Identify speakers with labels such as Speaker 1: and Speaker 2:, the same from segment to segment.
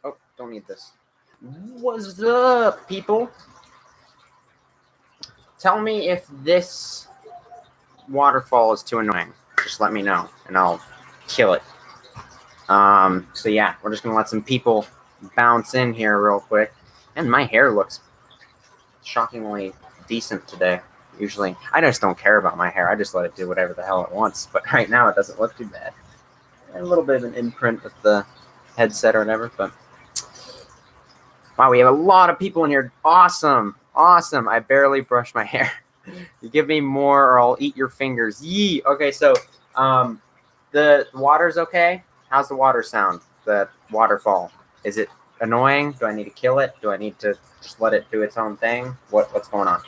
Speaker 1: Oh, don't need this. What's up, people? Tell me if this waterfall is too annoying. Just let me know, and I'll kill it. So yeah, we're just gonna let some people bounce in here real quick. And my hair looks shockingly decent today. Usually, I just don't care about my hair. I just let it do whatever the hell it wants. But right now, it doesn't look too bad. A little bit of an imprint with the headset or whatever, but wow, we have a lot of people in here. Awesome. I barely brushed my hair. You give me more or I'll eat your fingers. Yee. Okay, so the water's okay. How's the water sound? The waterfall. Is it annoying? Do I need to kill it? Do I need to just let it do its own thing? What's going on?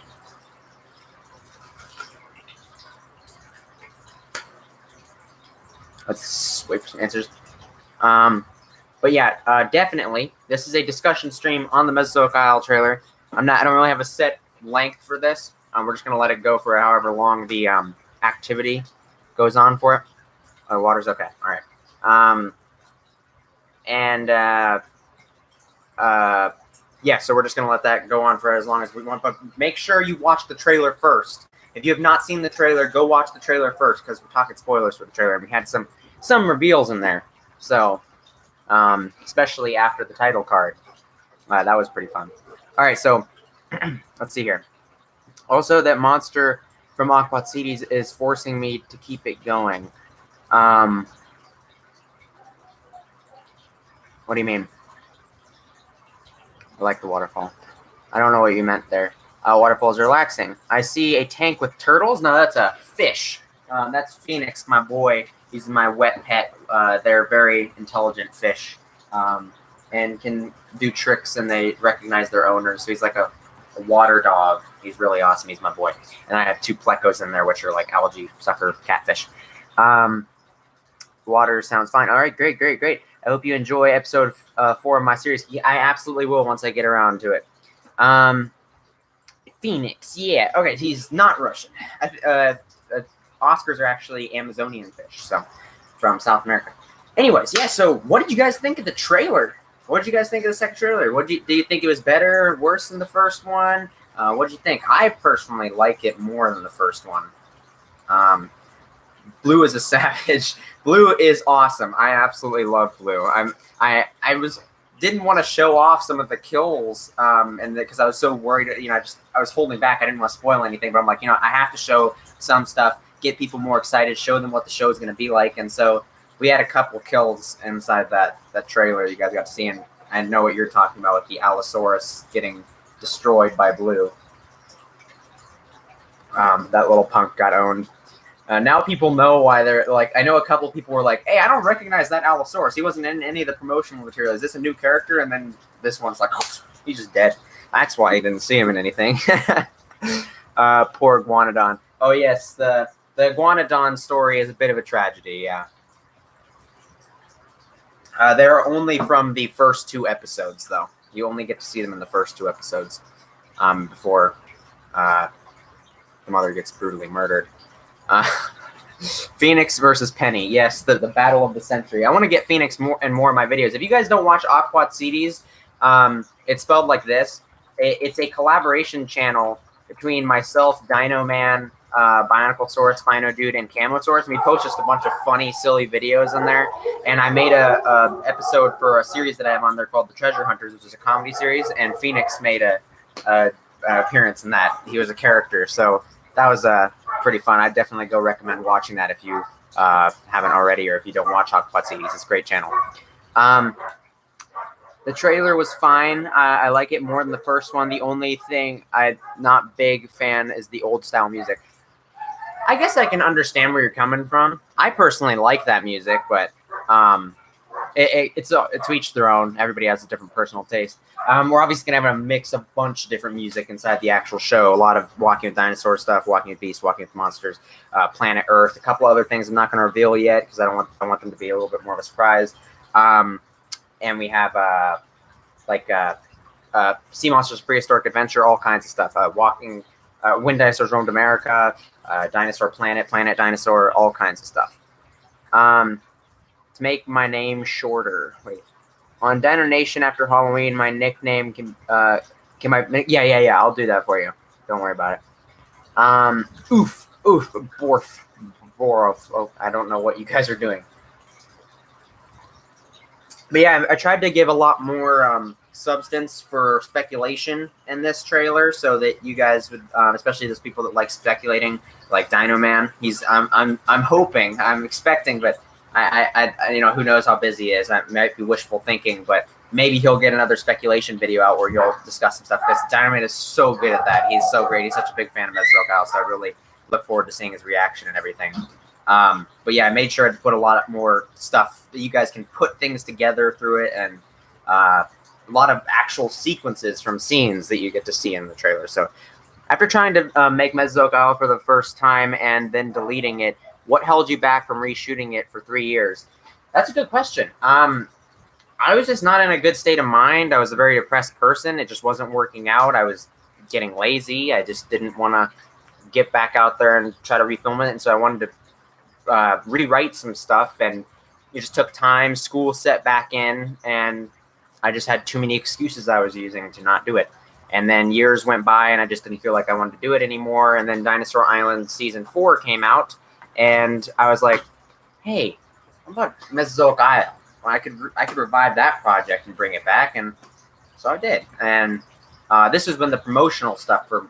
Speaker 1: Let's wait for some answers. But yeah, definitely. This is a discussion stream on the Mesozoic Isle trailer. I don't really have a set length for this. We're just gonna let it go for however long the activity goes on for it. Oh, water's okay. All right. Yeah, so we're just gonna let that go on for as long as we want. But make sure you watch the trailer first. If you have not seen the trailer, go watch the trailer first because we're talking spoilers for the trailer. We had some reveals in there, so especially after the title card, that was pretty fun. All right, so let's see here. Also, that monster from Aquat Cities is forcing me to keep it going. What do you mean? I like the waterfall. I don't know what you meant there. Waterfall's relaxing. I see a tank with turtles. No, that's a fish. That's Phoenix, my boy. He's my wet pet. They're very intelligent fish and can do tricks, and they recognize their owners. So he's like a water dog. He's really awesome. He's my boy. And I have 2 plecos in there, which are like algae sucker catfish. Water sounds fine. All right, great. I hope you enjoy episode 4 of my series. Yeah, I absolutely will once I get around to it. Phoenix, yeah. Okay, he's not Russian. Oscars are actually Amazonian fish, so from South America. Anyways, yeah, so what did you guys think of the trailer? What did you guys think of the second trailer? Do you think it was better or worse than the first one? What did you think? I personally like it more than the first one. Blue is a savage. Blue is awesome. I absolutely love Blue. Didn't want to show off some of the kills, and because I was so worried, I was holding back. I didn't want to spoil anything, but I'm like, I have to show some stuff, get people more excited, show them what the show is going to be like, and so we had a couple kills inside that trailer you guys got to see, and I know what you're talking about with the Allosaurus getting destroyed by Blue. That little punk got owned. Now people know why they're like. I know a couple people were like, "Hey, I don't recognize that Allosaurus. He wasn't in any of the promotional material. Is this a new character?" And then this one's like, "Oh, he's just dead." That's why you didn't see him in anything. Poor Iguanodon. Oh yes, the Iguanodon story is a bit of a tragedy. Yeah. They're only from the first 2 episodes, though. You only get to see them in the first 2 episodes before the mother gets brutally murdered. Phoenix versus Penny. Yes, the battle of the century. I want to get Phoenix more and more in my videos. If you guys don't watch Aquat Cities, it's spelled like this. It's a collaboration channel between myself, Dino Man, Bionicle-saurus, Spino Dude, and Camosaurus. And we post just a bunch of funny, silly videos in there. And I made a episode for a series that I have on there called The Treasure Hunters, which is a comedy series. And Phoenix made a appearance in that. He was a character. So that was pretty fun. I'd definitely go recommend watching that if you haven't already, or if you don't watch Aquat Cities. It's a great channel. The trailer was fine. I like it more than the first one. The only thing I'm not big fan is the old style music. I guess I can understand where you're coming from. I personally like that music, but it's to each their own. Everybody has a different personal taste. We're obviously going to have a mix of a bunch of different music inside the actual show. A lot of Walking with Dinosaur stuff, Walking with Beasts, Walking with Monsters, Planet Earth, a couple other things I'm not going to reveal yet because I want them to be a little bit more of a surprise. And we have Sea Monsters, Prehistoric Adventure, all kinds of stuff. When Dinosaurs Roamed America, Dinosaur Planet, Planet Dinosaur, all kinds of stuff. To make my name shorter. Wait. On Dino Nation after Halloween, my nickname can yeah, I'll do that for you. Don't worry about it. Borf. Oh, I don't know what you guys are doing. But yeah, I tried to give a lot more substance for speculation in this trailer, so that you guys would, especially those people that like speculating, like Dino Man. I'm hoping, I'm expecting, but I who knows how busy he is. I might be wishful thinking, but maybe he'll get another speculation video out where he'll discuss some stuff, because Dino Man is so good at that. He's so great. He's such a big fan of Mesozoic Isle, so I really look forward to seeing his reaction and everything. But yeah, I made sure to put a lot more stuff that you guys can put things together through it, and a lot of actual sequences from scenes that you get to see in the trailer. So after trying to make Mesozoic Isle for the first time and then deleting it, what held you back from reshooting it for 3 years? That's a good question. I was just not in a good state of mind. I was a very depressed person. It just wasn't working out. I was getting lazy. I just didn't want to get back out there and try to refilm it. And so I wanted to rewrite some stuff, and it just took time. School set back in, and I just had too many excuses I was using to not do it. And then years went by, and I just didn't feel like I wanted to do it anymore. And then Dinosaur Island Season 4 came out, and I was like, hey, what about Mesozoic Isle? Well, I could revive that project and bring it back, and so I did. And this was when the promotional stuff for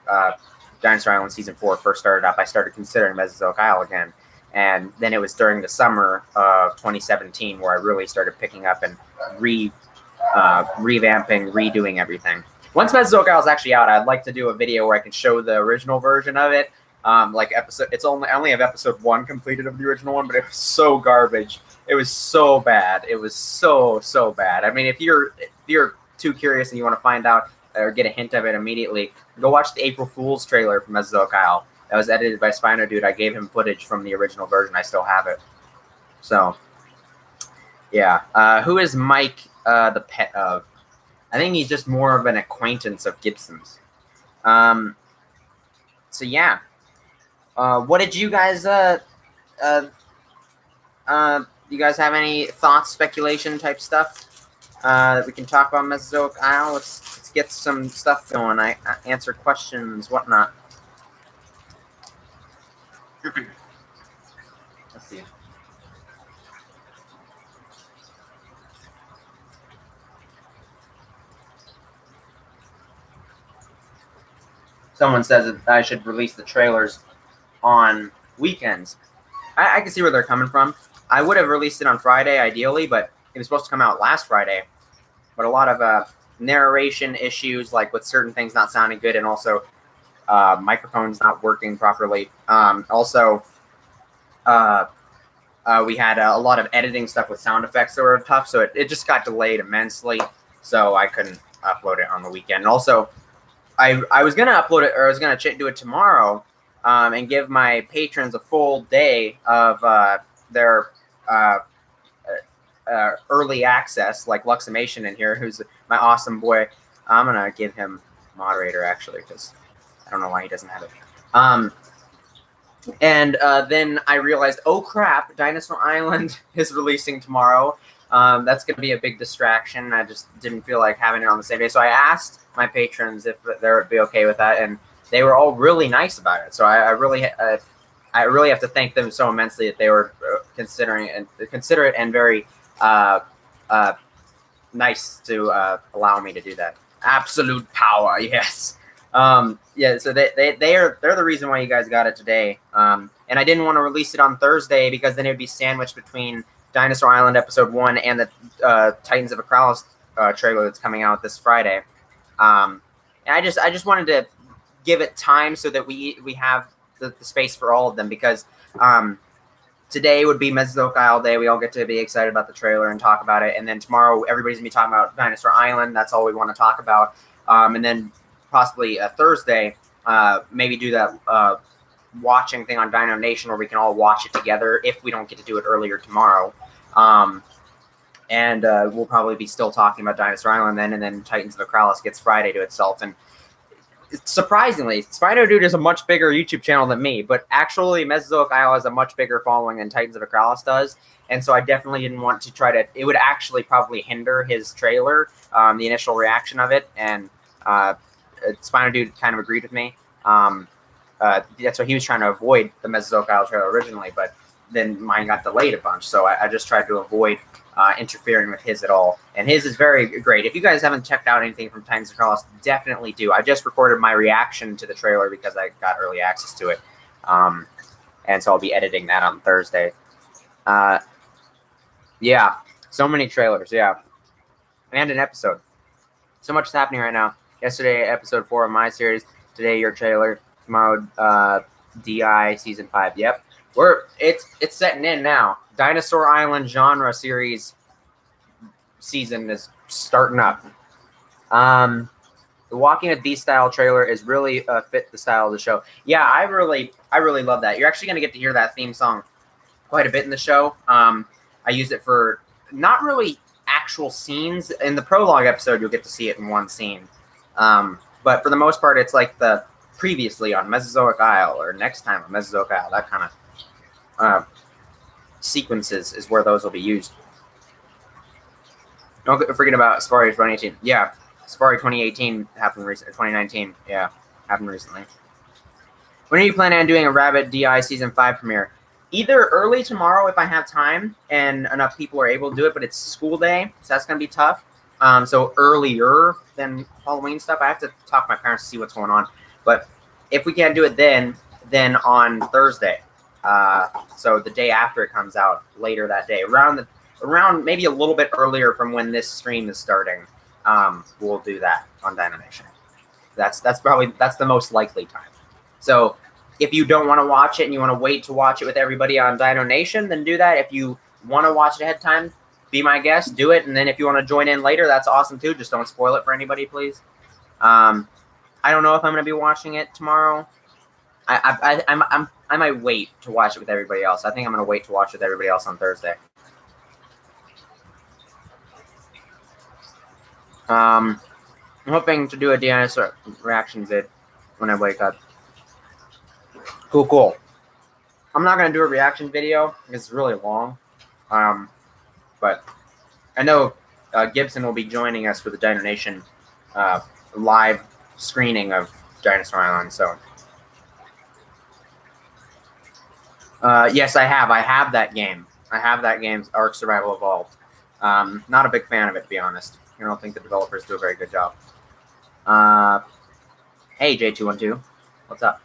Speaker 1: Dinosaur Island Season 4 first started up. I started considering Mesozoic Isle again. And then it was during the summer of 2017 where I really started picking up and revamping, redoing everything. Once Mesozoic Isle is actually out, I'd like to do a video where I can show the original version of it. I only have episode 1 completed of the original one, but it was so garbage. It was so bad. It was so bad. I mean, if you're too curious and you want to find out or get a hint of it immediately, go watch the April Fool's trailer for Mesozoic Isle. That was edited by Spino Dude. I gave him footage from the original version. I still have it. So, yeah. Who is Mike the pet of? I think he's just more of an acquaintance of Gibson's. So, yeah. What did you guys... you guys have any thoughts, speculation type stuff that we can talk about Mesozoic Isle? Let's get some stuff going. I answer questions, whatnot. Let's see. Someone says that I should release the trailers on weekends. I can see where they're coming from. I would have released it on Friday, ideally, but it was supposed to come out last Friday. But a lot of narration issues, like with certain things not sounding good, and also microphones not working properly. We had a lot of editing stuff with sound effects that were tough, so it just got delayed immensely, so I couldn't upload it on the weekend. And also, I was going to upload it, or I was going to do it tomorrow, and give my patrons a full day of their early access, like Luximation in here, who's my awesome boy. I'm going to give him moderator, actually, because I don't know why he doesn't have it. And then I realized, oh crap, Dinosaur Island is releasing tomorrow. That's going to be a big distraction. I just didn't feel like having it on the same day. So I asked my patrons if they would be okay with that, and they were all really nice about it. So I really have to thank them so immensely that they were considerate and very nice to allow me to do that. Absolute power, yes. Yeah, so they're the reason why you guys got it today. And I didn't want to release it on Thursday because then it would be sandwiched between Dinosaur Island Episode 1 and the Titans of Acropolis trailer that's coming out this Friday. And I just wanted to give it time so that we have the space for all of them, because today would be Mesozoic Isle Day. We all get to be excited about the trailer and talk about it. And then tomorrow, everybody's going to be talking about Dinosaur Island. That's all we want to talk about. And then possibly a Thursday, maybe do that watching thing on Dino Nation where we can all watch it together if we don't get to do it earlier tomorrow. And we'll probably be still talking about Dinosaur Island then, and then Titans of Acropolis gets Friday to itself. And surprisingly, Spino Dude is a much bigger YouTube channel than me, but actually Mesozoic Isle has a much bigger following than Titans of Acrolis does. And so I definitely didn't want to try to, it would actually probably hinder his trailer, the initial reaction of it. And Spino Dude kind of agreed with me. That's what he was trying to avoid, the Mesozoic Isle trailer originally, but then mine got delayed a bunch. So I just tried to avoid interfering with his at all. And his is very great. If you guys haven't checked out anything from Titans of Acrolis, definitely do. I just recorded my reaction to the trailer because I got early access to it. And so I'll be editing that on Thursday. Yeah, so many trailers, yeah. And an episode. So much is happening right now. Yesterday, episode 4 of my series. Today, your trailer. Tomorrow, DI season 5. Yep. It's setting in now. Dinosaur Island genre series season is starting up. The Walking a Beast style trailer is really fit the style of the show. Yeah, I really love that. You're actually going to get to hear that theme song quite a bit in the show. I use it for not really actual scenes. In the prologue episode, you'll get to see it in one scene. But for the most part, it's like the previously on Mesozoic Isle or next time on Mesozoic Isle, that kind of sequences is where those will be used. Don't forget about Safari 2018. Yeah, Safari 2018 happened recently. 2019, yeah, happened recently. When are you planning on doing a Rabbit DI Season 5 premiere? Either early tomorrow if I have time and enough people are able to do it, but it's school day, so that's going to be tough. So earlier than Halloween stuff. I have to talk to my parents to see what's going on. But if we can't do it then on Thursday. So the day after it comes out, later that day, around maybe a little bit earlier from when this stream is starting, we'll do that on Dino Nation. That's the most likely time. So if you don't want to watch it and you want to wait to watch it with everybody on Dino Nation, then do that. If you want to watch it ahead of time, be my guest, do it. And then if you want to join in later, that's awesome too. Just don't spoil it for anybody, please. I don't know if I'm going to be watching it tomorrow. I might wait to watch it with everybody else. I think I'm going to wait to watch it with everybody else on Thursday. I'm hoping to do a dinosaur reaction vid when I wake up. Cool. I'm not going to do a reaction video because it's really long. But I know Gibson will be joining us for the Dino Nation live screening of Dinosaur Island. So, yes, I have that game. I have that game's Ark Survival Evolved. Not a big fan of it, to be honest. I don't think the developers do a very good job. Hey, J212. What's up?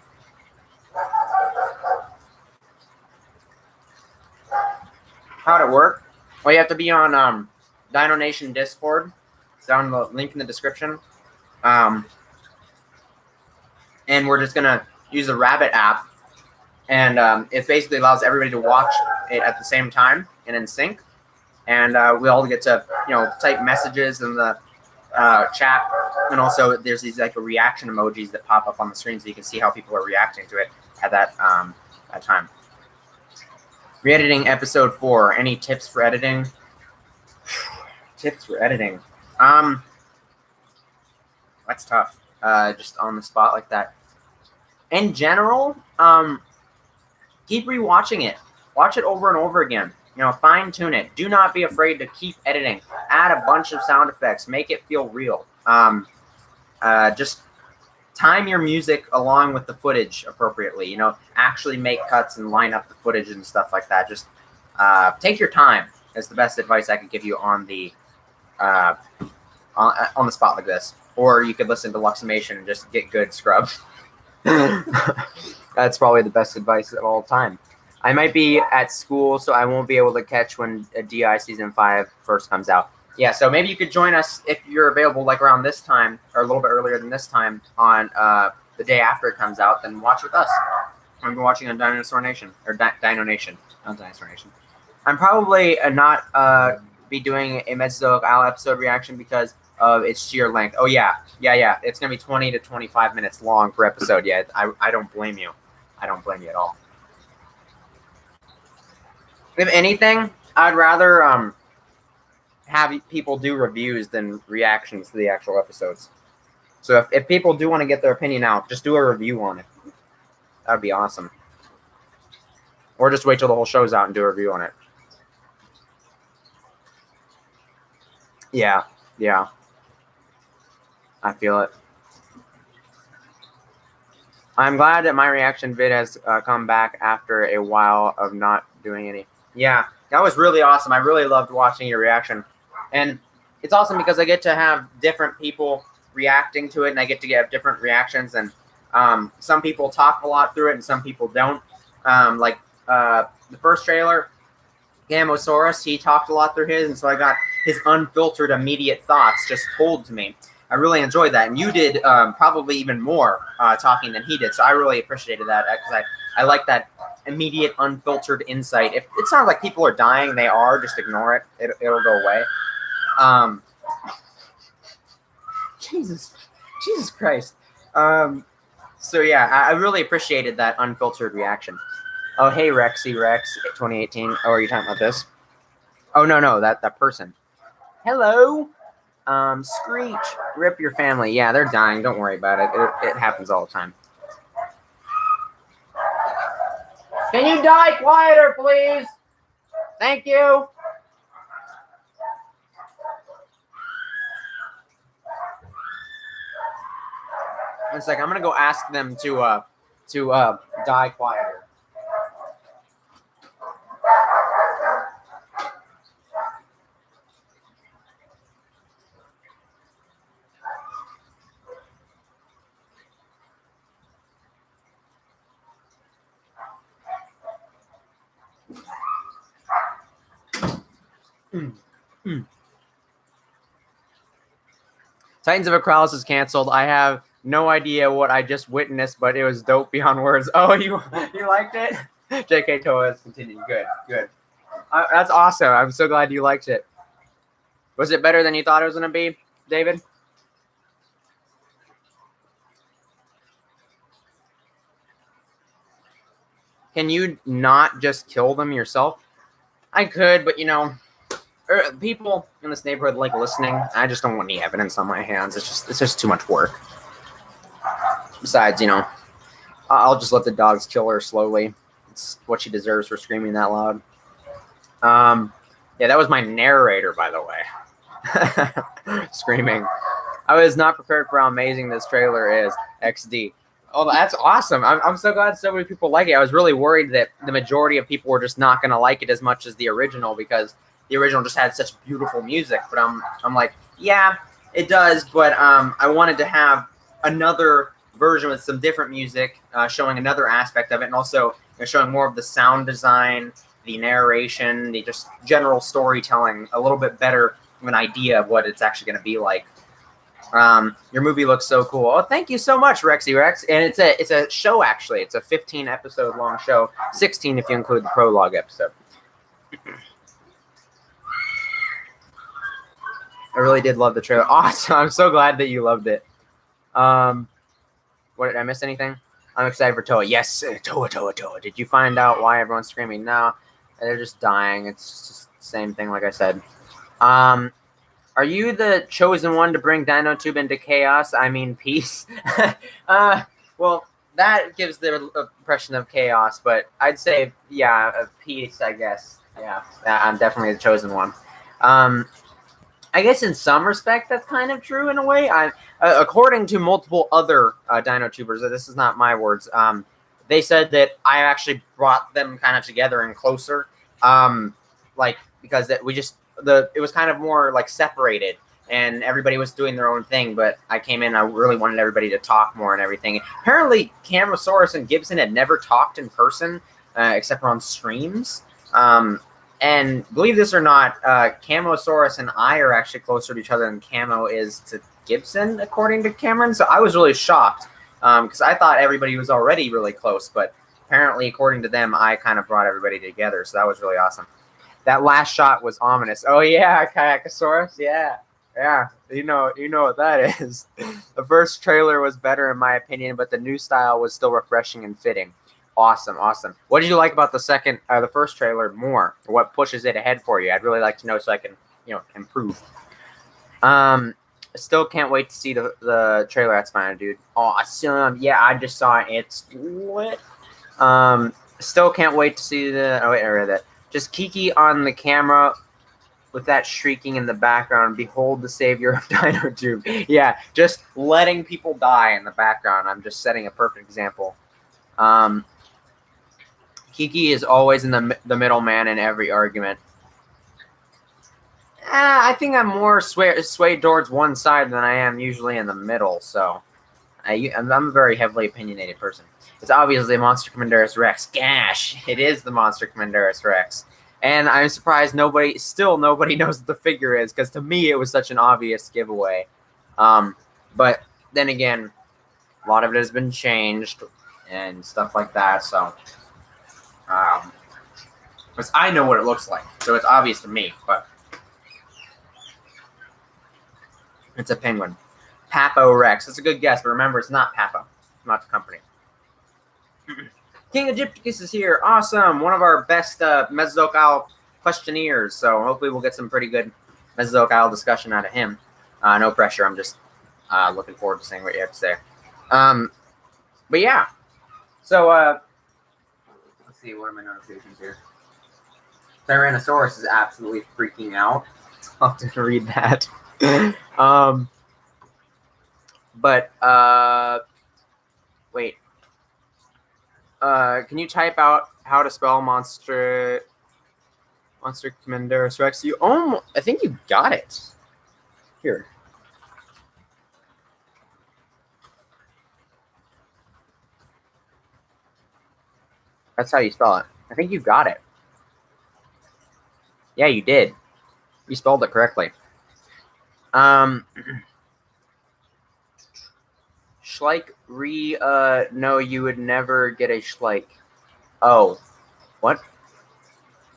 Speaker 1: How'd it work? Well, you have to be on Dino Nation Discord. It's down the link in the description. And we're just going to use the Rabbit app. And it basically allows everybody to watch it at the same time and in sync. And we all get to, type messages in the chat. And also there's these like reaction emojis that pop up on the screen so you can see how people are reacting to it at that time. Re-editing episode 4. Any tips for editing? Tips for editing. That's tough. Just on the spot like that. In general, keep rewatching it. Watch it over and over again. Fine tune it. Do not be afraid to keep editing. Add a bunch of sound effects. Make it feel real. Just time your music along with the footage appropriately. Actually make cuts and line up the footage and stuff like that. Just take your time. Is the best advice I could give you on the on the spot like this. Or you could listen to Luximation and just get good scrub. That's probably the best advice of all time. I might be at school, so I won't be able to catch when DI Season 5 first comes out. Yeah, so maybe you could join us if you're available like around this time or a little bit earlier than this time on the day after it comes out, then watch with us. I'm watching on Dinosaur Nation, or Dino Nation, not Dinosaur Nation. I'm probably not be doing a Mesozoic Isle episode reaction because of its sheer length. Oh, yeah. It's going to be 20 to 25 minutes long per episode. Yeah, I don't blame you. I don't blame you at all. If anything, I'd rather have people do reviews than reactions to the actual episodes. So if people do want to get their opinion out, just do a review on it. That would be awesome. Or just wait till the whole show's out and do a review on it. Yeah, yeah. I feel it. I'm glad that my reaction vid has come back after a while of not doing any. Yeah, that was really awesome. I really loved watching your reaction. And it's awesome because I get to have different people reacting to it, and I get to get different reactions. And some people talk a lot through it, and some people don't. Like the first trailer, Gamosaurus, he talked a lot through his, and so I got his unfiltered, immediate thoughts just told to me. I really enjoyed that, and you did probably even more talking than he did, so I really appreciated that because I like that immediate, unfiltered insight. If it sounds like people are dying, they are. Just ignore it; it'll go away. Jesus Christ. So yeah, I really appreciated that unfiltered reaction. Oh, hey, Rexy Rex 2018. Oh, are you talking about this? Oh, no, that person. Hello. Screech, rip your family. Yeah, they're dying. Don't worry about it. It happens all the time. Can you die quieter, please? Thank you. One second. I'm gonna go ask them to die quieter. Titans of Acrolis is canceled. I have no idea what I just witnessed, but it was dope beyond words. Oh, you liked it? JK Toa is continuing. Good. That's awesome. I'm so glad you liked it. Was it better than you thought it was going to be, David? Can you not just kill them yourself? I could, but people in this neighborhood like listening. I just don't want any evidence on my hands. It's just too much work. Besides, I'll just let the dogs kill her slowly. It's what she deserves for screaming that loud. Yeah, that was my narrator, by the way. Screaming. I was not prepared for how amazing this trailer is. XD. Oh, that's awesome. I'm so glad so many people like it. I was really worried that the majority of people were just not going to like it as much as the original because the original just had such beautiful music. But I'm like, yeah, it does. But I wanted to have another version with some different music, showing another aspect of it, and also showing more of the sound design, the narration, the just general storytelling, a little bit better of an idea of what it's actually going to be like. Your movie looks so cool. Oh, thank you so much, Rexy Rex. And it's a show, actually. It's a 15 episode long show, 16 if you include the prologue episode. I really did love the trailer. Awesome. I'm so glad that you loved it. What, did I miss anything? I'm excited for Toa. Yes, Toa. Did you find out why everyone's screaming? No, they're just dying. It's just the same thing, like I said. Are you the chosen one to bring DinoTube into chaos? I mean, peace. Well, that gives the impression of chaos, but I'd say, yeah, of peace, I guess. Yeah, I'm definitely the chosen one. I guess in some respect, that's kind of true in a way. According to multiple other DinoTubers, this is not my words, they said that I actually brought them kind of together and closer, because it was kind of more like separated, and everybody was doing their own thing. But I came in, I really wanted everybody to talk more and everything. Apparently, Camosaurus and Gibson had never talked in person, except for on streams. And believe this or not, Camosaurus and I are actually closer to each other than Camo is to Gibson, according to Cameron. So I was really shocked because I thought everybody was already really close. But apparently, according to them, I kind of brought everybody together. So that was really awesome. That last shot was ominous. Oh, yeah, Kayakasaurus. Yeah. You know what that is. The first trailer was better, in my opinion, but the new style was still refreshing and fitting. Awesome. What did you like about the first trailer more? What pushes it ahead for you? I'd really like to know so I can, improve. Still can't wait to see the trailer. That's fine, dude. Awesome. Yeah, I just saw it. It's lit. Still can't wait to see the. Oh wait, I read that. Just Kiki on the camera with that shrieking in the background. Behold the savior of Dino Tube. Yeah, just letting people die in the background. I'm just setting a perfect example. Kiki is always in the middleman in every argument. I think I'm more swayed towards one side than I am usually in the middle, so I'm a very heavily opinionated person. It's obviously Monster Commanderus Rex. Gosh, it is the Monster Commanderus Rex. And I'm surprised nobody knows what the figure is, because to me it was such an obvious giveaway. But then again, a lot of it has been changed and stuff like that, so because I know what it looks like, so it's obvious to me, but it's a penguin. Papo Rex. That's a good guess, but remember, it's not Papo. It's not the company. King Egypticus is here. Awesome. One of our best Mesozoic Isle questionnaires. So hopefully we'll get some pretty good Mesozoic Isle discussion out of him. No pressure. I'm just looking forward to seeing what you have to say. But yeah. So let's see. What are my notifications here? Tyrannosaurus is absolutely freaking out. I'll have to read that. But wait. Can you type out how to spell Monster Commanderus Rex? I think you got it. Here. That's how you spell it. I think you got it. Yeah, you did. You spelled it correctly. Schleich no, you would never get a Schleich. Oh. What?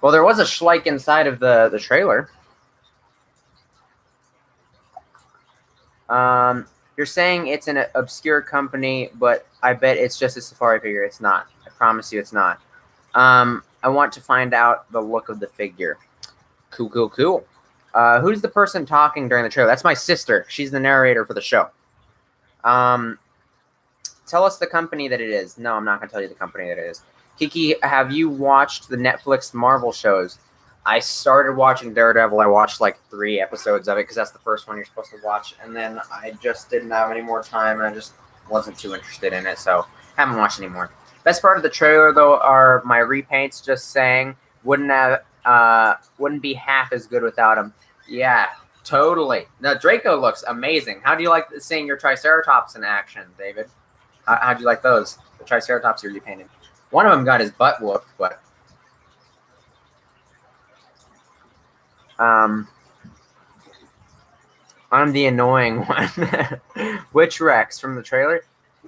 Speaker 1: Well, there was a Schleich inside of the trailer. You're saying it's an obscure company, but I bet it's just a Safari figure. It's not. I promise you it's not. I want to find out the look of the figure. Cool, cool, cool. Who's the person talking during the trailer? That's my sister. She's the narrator for the show. Tell us the company that it is. No, I'm not going to tell you the company that it is. Kiki, have you watched the Netflix Marvel shows? I started watching Daredevil. I watched like 3 episodes of it because that's the first one you're supposed to watch. And then I just didn't have any more time, and I just wasn't too interested in it, so haven't watched anymore. Best part of the trailer, though, are my repaints. Just saying, wouldn't be half as good without them. Yeah, totally. Now, Draco looks amazing. How do you like seeing your Triceratops in action, David? How'd you like those? The Triceratops you repainted. One of them got his butt whooped, but I'm the annoying one. Which Rex from the trailer?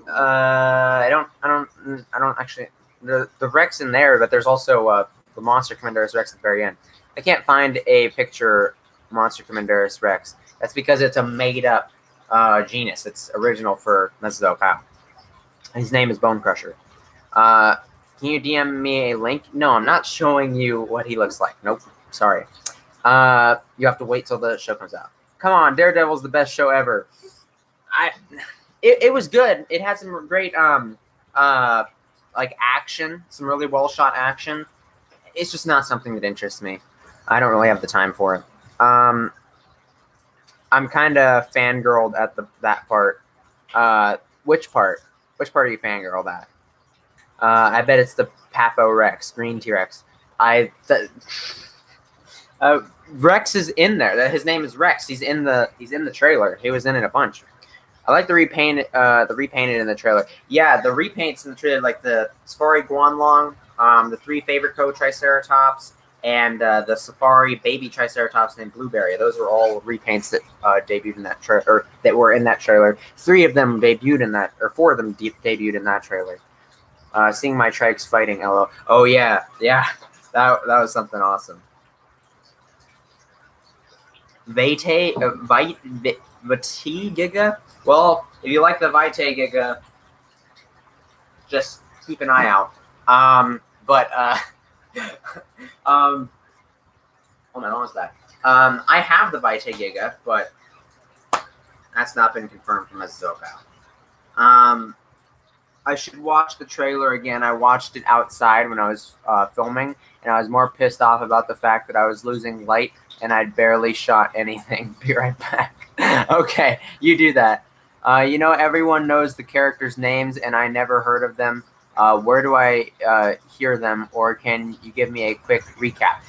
Speaker 1: I don't actually. The Rex in there, but there's also the Monster Commanderus Rex at the very end. I can't find a picture Monster Commanderus Rex. That's because it's a made-up genus. It's original for Mesozoic Isle. His name is Bone Crusher. Can you DM me a link? No, I'm not showing you what he looks like. Nope. Sorry. You have to wait till the show comes out. Come on, Daredevil's the best show ever. It was good. It had some great like action, some really well shot action. It's just not something that interests me. I don't really have the time for it. I'm kind of fangirled at that part. Which part? Which part are you fangirled at? I bet it's the Papo Rex, Green T-Rex. Rex is in there. His name is Rex. He's in the trailer. He was in it a bunch. I like the repainted in the trailer. Yeah, the repaints in the trailer, like the Safari Guanlong, the 3 favorite code Triceratops, and the Safari baby Triceratops named Blueberry. Those are all repaints that debuted in that trailer, or that were in that trailer. 3 of them debuted in that, or 4 of them debuted in that trailer. Seeing my trikes fighting, LO. Oh yeah, that was something awesome. Vitae Giga. Well, if you like the Vitae Giga, just keep an eye out. Hold on, almost back. I have the Vitae Giga, but That's not been confirmed from Mesozoic Isle. I should watch the trailer again. I watched it outside when I was filming, and I was more pissed off about the fact that I was losing light and I'd barely shot anything. Be right back. Okay, you do that. You know, everyone knows the characters' names, and I never heard of them. Where do I hear them, or can you give me a quick recap?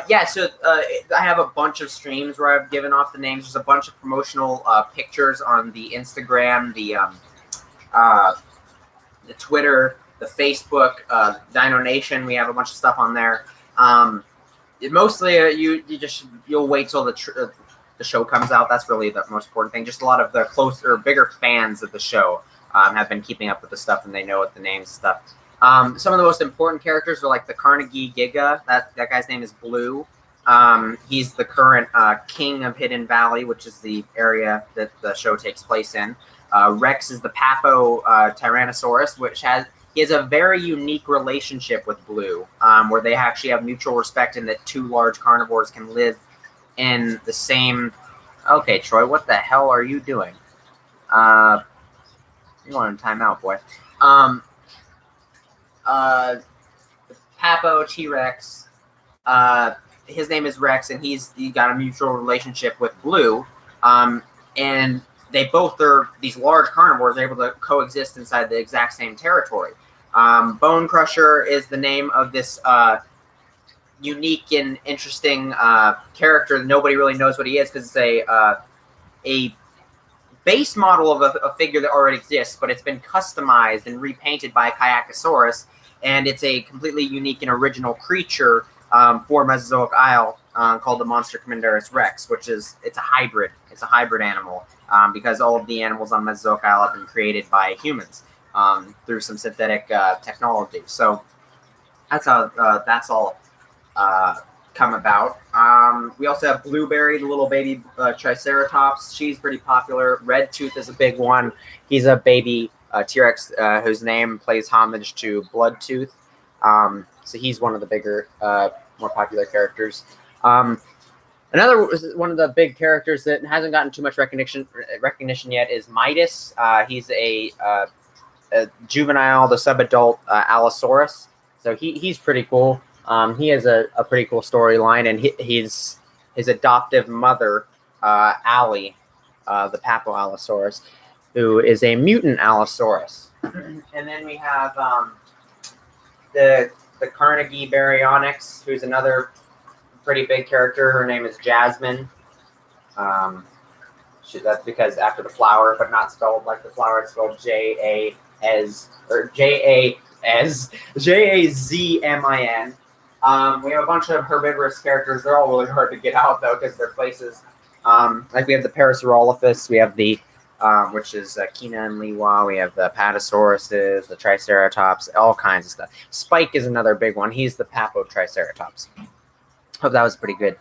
Speaker 1: Yeah, so I have a bunch of streams where I've given off the names. There's a bunch of promotional pictures on the Instagram, the Twitter, the Facebook, Dino Nation. We have a bunch of stuff on there. Mostly, you'll wait till the show comes out. That's really the most important thing. Just a lot of the closer, bigger fans of the show have been keeping up with the stuff, and they know what the names and stuff. Some of the most important characters are like the Carnegie Giga. That guy's name is Blue. He's the current king of Hidden Valley, which is the area that the show takes place in. Rex is the Papo Tyrannosaurus, he has a very unique relationship with Blue, where they actually have mutual respect in that two large carnivores can live in the same. Okay, Troy, what the hell are you doing? You're going to time out, boy. Papo T-Rex. His name is Rex, and he got a mutual relationship with Blue. And they both are these large carnivores able to coexist inside the exact same territory. Bone Crusher is the name of this unique and interesting character that nobody really knows what he is, because it's a base model of a figure that already exists, but it's been customized and repainted by Kayakasaurus, and it's a completely unique and original creature for Mesozoic Isle called the Monster Commendaris Rex, it's a hybrid. It's a hybrid animal because all of the animals on Mesozoic Isle have been created by humans through some synthetic technology. So that's how that's all come about. We also have Blueberry, the little baby Triceratops. She's pretty popular. Red Tooth is a big one. He's a baby T-Rex whose name plays homage to Bloodtooth. So he's one of the bigger, more popular characters. Another one of the big characters that hasn't gotten too much recognition yet is Midas. He's a juvenile, the subadult Allosaurus. So he's pretty cool. He has a pretty cool storyline, and his adoptive mother, Allie, the Papo Allosaurus, who is a mutant Allosaurus. And then we have the Carnegie Baryonyx, who's another pretty big character. Her name is Jasmine. That's because after the flower, but not spelled like the flower. It's spelled J-A-Z-M-I-N. We have a bunch of herbivorous characters. They're all really hard to get out, though, because they're places. Like we have the Parasaurolophus. We have the, which is Kina and Liwa. We have the Patosauruses, the Triceratops, all kinds of stuff. Spike is another big one. He's the Papo Triceratops. Hope that was a pretty good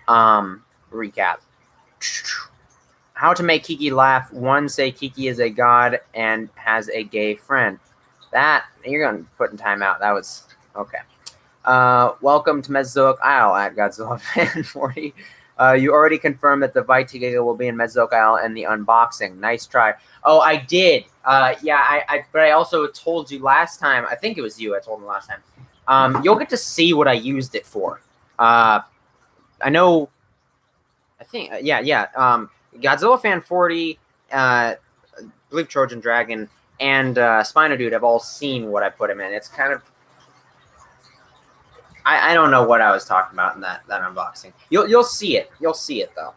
Speaker 1: recap. How to make Kiki laugh. One, say Kiki is a god and has a gay friend. That, you're going to put in timeout. That was, okay. Welcome to Mesozoic Isle at Godzilla Fan 40. You already confirmed that the Vitigiga will be in Mesozoic Isle and the unboxing. Nice try. Oh, I did. Yeah, but I also told you last time. I think it was you I told me last time. You'll get to see what I used it for. I know. I think. Yeah. Godzilla Fan 40, I believe Trojan Dragon, and Spino Dude have all seen what I put him in. It's kind of. I don't know what I was talking about in that unboxing. You'll see it. You'll see it though.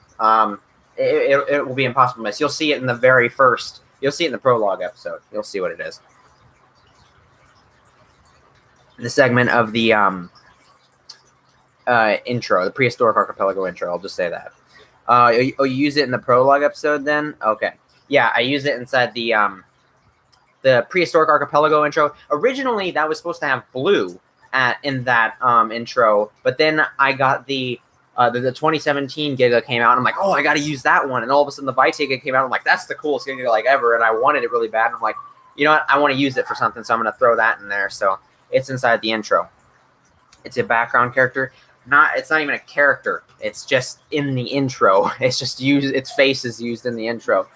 Speaker 1: It will be impossible to miss. You'll see it in the very first. You'll see it in the prologue episode. You'll see what it is. The segment of the intro, the prehistoric archipelago intro. I'll just say that. You use it in the prologue episode then? Okay. Yeah, I use it inside the prehistoric archipelago intro. Originally, that was supposed to have Blue in that intro, but then I got the 2017 Giga came out, and I'm like, oh, I got to use that one. And all of a sudden, the Vitigiga came out. I'm like, that's the coolest Giga like ever, and I wanted it really bad. And I'm like, you know what? I want to use it for something, so I'm going to throw that in there. So it's inside the intro. It's a background character. it's not even a character. It's just in the intro. It's just used. Its face is used in the intro.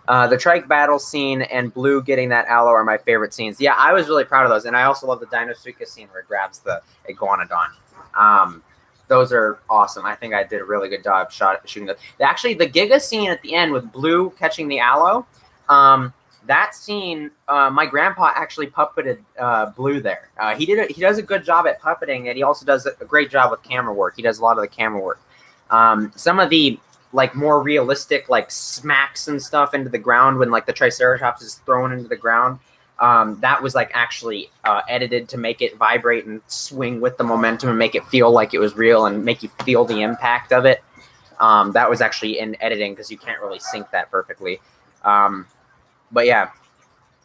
Speaker 1: The trike battle scene and Blue getting that aloe are my favorite scenes. Yeah, I was really proud of those, and I also love the Dinosuchus scene where it grabs the iguanodon. Those are awesome. I think I did a really good job shooting those. Actually, the Giga scene at the end with Blue catching the aloe, that scene, my grandpa actually puppeted Blue there. He does a good job at puppeting, and he also does a great job with camera work. He does a lot of the camera work. Some of the like more realistic like smacks and stuff into the ground when like the Triceratops is thrown into the ground. That was like actually edited to make it vibrate and swing with the momentum and make it feel like it was real and make you feel the impact of it. That was actually in editing because you can't really sync that perfectly. But yeah,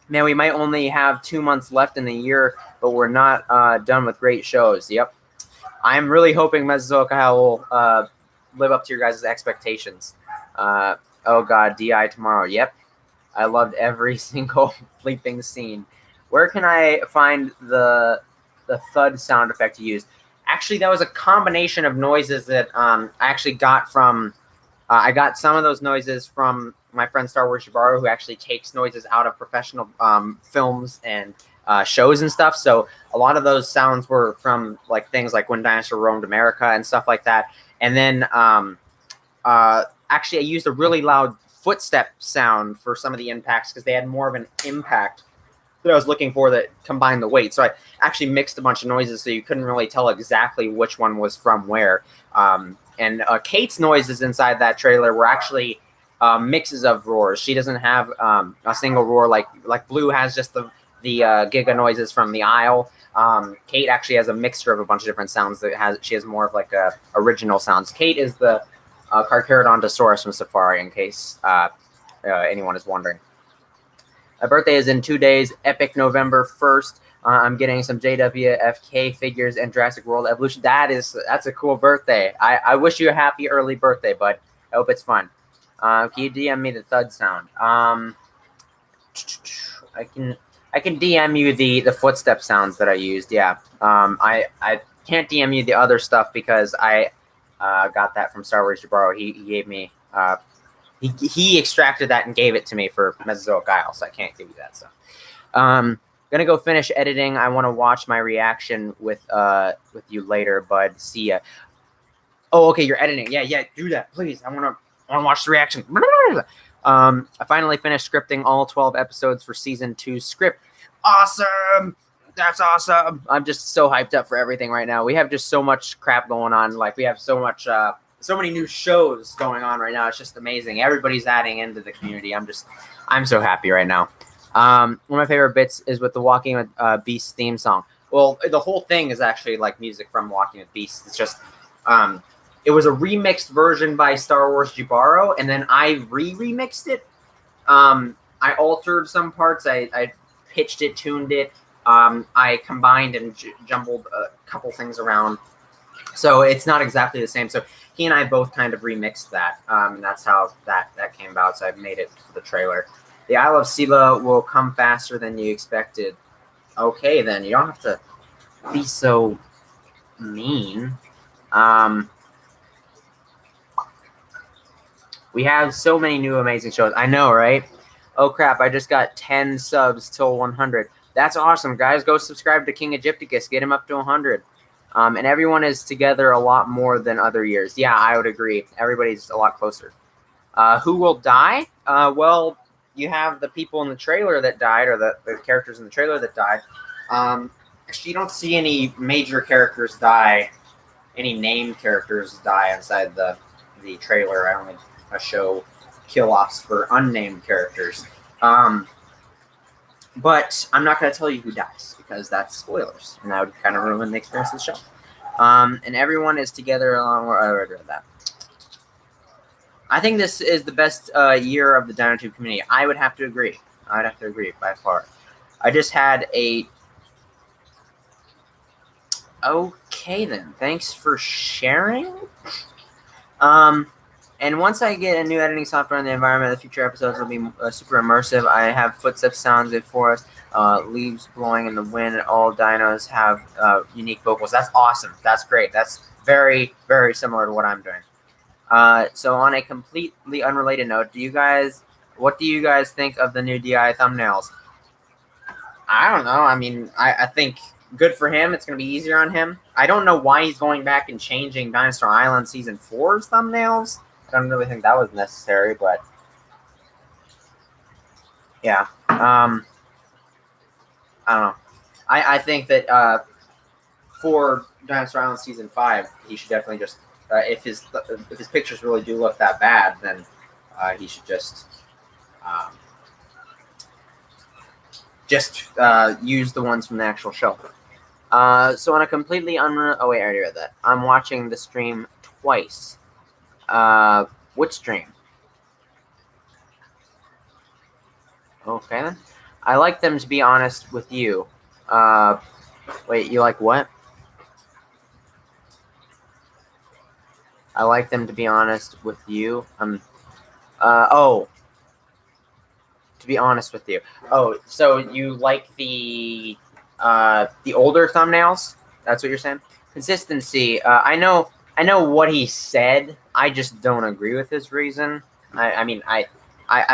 Speaker 1: man, we might only have 2 months left in the year, but we're not done with great shows. Yep. I'm really hoping Mesozoic Isle will live up to your guys' expectations. Oh God, DI tomorrow. Yep. I loved every single bleeping scene. Where can I find the thud sound effect you used? Actually, that was a combination of noises that I actually got from. I got some of those noises from my friend Star Wars Jabaro, who actually takes noises out of professional films and shows and stuff. So a lot of those sounds were from like things like When Dinosaur Roamed America and stuff like that. And then actually, I used a really loud footstep sound for some of the impacts because they had more of an impact that I was looking for that combined the weight. So I actually mixed a bunch of noises so you couldn't really tell exactly which one was from where. And Kate's noises inside that trailer were actually mixes of roars. She doesn't have a single roar like Blue has just the giga noises from the Isle. Kate actually has a mixture of a bunch of different sounds she has more of like original sounds. Kate is the Carcharodontosaurus from Safari, in case anyone is wondering. My birthday is in 2 days, epic November 1st. I'm getting some JWFK figures and Jurassic World Evolution. That's a cool birthday. I wish you a happy early birthday, bud. I hope it's fun. Can you DM me the thud sound? I can DM you the footstep sounds that I used. Yeah. I can't DM you the other stuff because I got that from Star Wars Jabaro. He gave me he extracted that and gave it to me for Mesozoic Isle, so I can't give you that stuff. Gonna go finish editing. I want to watch my reaction with you later, bud. See ya. Oh, okay, you're editing. Yeah, do that, please. I wanna watch the reaction. I finally finished scripting all 12 episodes for season 2 script. Awesome. That's awesome. I'm just so hyped up for everything right now. We have just so much crap going on. Like we have so many new shows going on right now. It's just amazing. Everybody's adding into the community. I'm so happy right now. One of my favorite bits is with the Walking with Beasts theme song. Well, the whole thing is actually like music from Walking with Beasts. It's just, it was a remixed version by Star Wars Jabaro, and then I remixed it. I altered some parts. I pitched it, tuned it. I combined and jumbled a couple things around. So it's not exactly the same. So he and I both kind of remixed that. And that's how that came about. So I've made it for the trailer. The Isle of Sela will come faster than you expected. Okay, then. You don't have to be so mean. We have so many new amazing shows. I know, right? Oh, crap. I just got 10 subs till 100. That's awesome, guys. Go subscribe to King Egypticus. Get him up to 100. And everyone is together a lot more than other years. Yeah, I would agree. Everybody's a lot closer. Who will die? Well, you have the people in the trailer that died, or the characters in the trailer that died. Actually, you don't see any major characters die, any named characters die inside the trailer. I only show kill-offs for unnamed characters. But I'm not going to tell you who dies, because that's spoilers, and that would kind of ruin the experience of the show. And everyone is together along. I read that. I think this is the best year of the DinoTube community. I would have to agree. I'd have to agree by far. I just had a... Okay, then. Thanks for sharing. And once I get a new editing software in the environment, the future episodes will be super immersive. I have footsteps sounds in forest, leaves blowing in the wind, and all dinos have unique vocals. That's awesome. That's great. That's very, very similar to what I'm doing. So on a completely unrelated note, what do you guys think of the new DI thumbnails? I don't know. I mean, I think good for him. It's going to be easier on him. I don't know why he's going back and changing Dinosaur Island Season 4's thumbnails. I don't really think that was necessary, but yeah. I don't know. I think that for Dinosaur Island Season 5, he should definitely just, if his pictures really do look that bad, then he should just use the ones from the actual show. So on a completely oh wait, I already read that. I'm watching the stream twice. Which stream? Okay then. I like them to be honest with you. Wait, you like what? I like them to be honest with you. Oh. To be honest with you. Oh, so you like the older thumbnails? That's what you're saying? Consistency. I know what he said. I just don't agree with his reason. I mean, I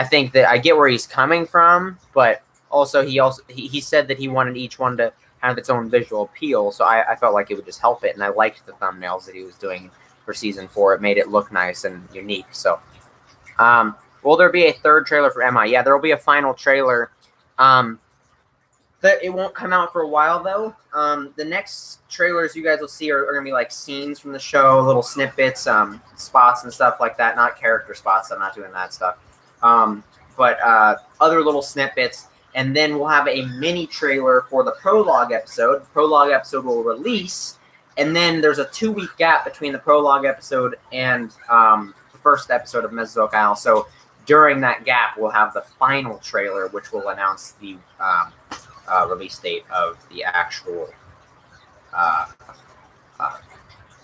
Speaker 1: think that I get where he's coming from, but also he said that he wanted each one to have its own visual appeal. So I felt like it would just help it, and I liked the thumbnails that he was doing for Season 4. It made it look nice and unique. So, will there be a third trailer for MI? Yeah, there will be a final trailer. It won't come out for a while, though. The next trailers you guys will see are going to be like scenes from the show, little snippets, spots and stuff like that. Not character spots. I'm not doing that stuff. But other little snippets. And then we'll have a mini trailer for the prologue episode. The prologue episode will release. And then there's a 2-week gap between the prologue episode and the first episode of Mesozoic Isle. So during that gap, we'll have the final trailer, which will announce the release date of the actual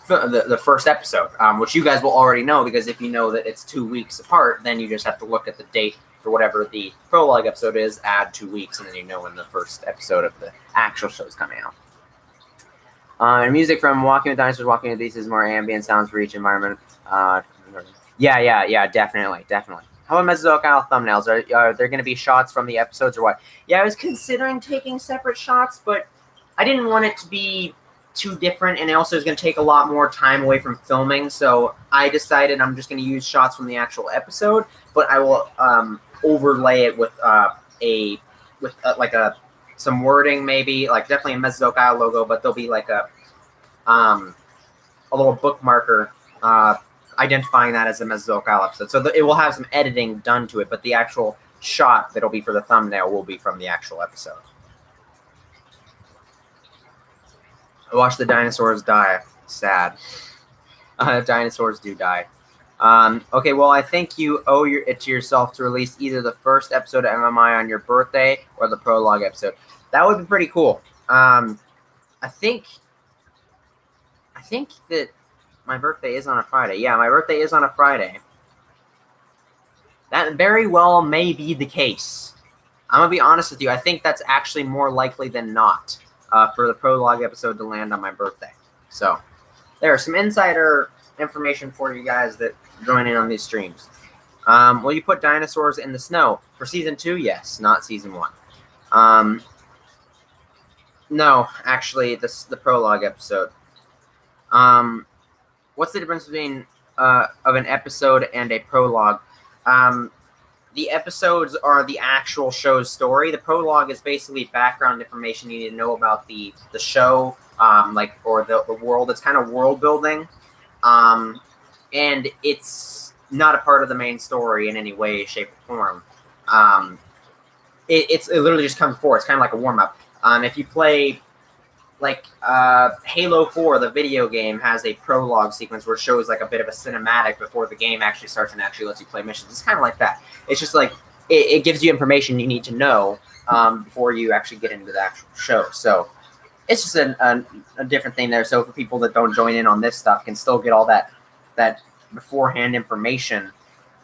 Speaker 1: the first episode, which you guys will already know, because if you know that it's 2 weeks apart, then you just have to look at the date for whatever the prologue episode is, add 2 weeks, and then you know when the first episode of the actual show is coming out. And music from Walking with Dinosaurs, Walking with These is more ambient sounds for each environment. Yeah, definitely. How about Mesozoic Isle thumbnails? Are there going to be shots from the episodes or what? Yeah, I was considering taking separate shots, but I didn't want it to be too different, and it also is going to take a lot more time away from filming, so I decided I'm just going to use shots from the actual episode, but I will overlay it with some wording, maybe, like definitely a Mesozoic Isle logo, but there'll be like a little bookmarker identifying that as a Mesozoic Isle episode. So it will have some editing done to it, but the actual shot that'll be for the thumbnail will be from the actual episode. I watched the dinosaurs die. Sad. Dinosaurs do die. Okay, well, I think you owe it to yourself to release either the first episode of MMI on your birthday or the prologue episode. That would be pretty cool. I think that my birthday is on a Friday. Yeah, my birthday is on a Friday. That very well may be the case. I'm going to be honest with you. I think that's actually more likely than not for the prologue episode to land on my birthday. So there's some insider information for you guys that join in on these streams. Will you put dinosaurs in the snow? For Season 2, yes. Not Season 1. No, actually, the prologue episode. What's the difference between of an episode and a prologue? The episodes are the actual show's story. The prologue is basically background information you need to know about the show, or the world. It's kind of world building, and it's not a part of the main story in any way, shape, or form. It literally just comes before. It's kind of like a warm up. If you play Halo 4, the video game, has a prologue sequence where it shows like a bit of a cinematic before the game actually starts and actually lets you play missions. It's kind of like that. It's just like it gives you information you need to know before you actually get into the actual show. So it's just a different thing there. So for people that don't join in on this stuff, can still get all that beforehand information,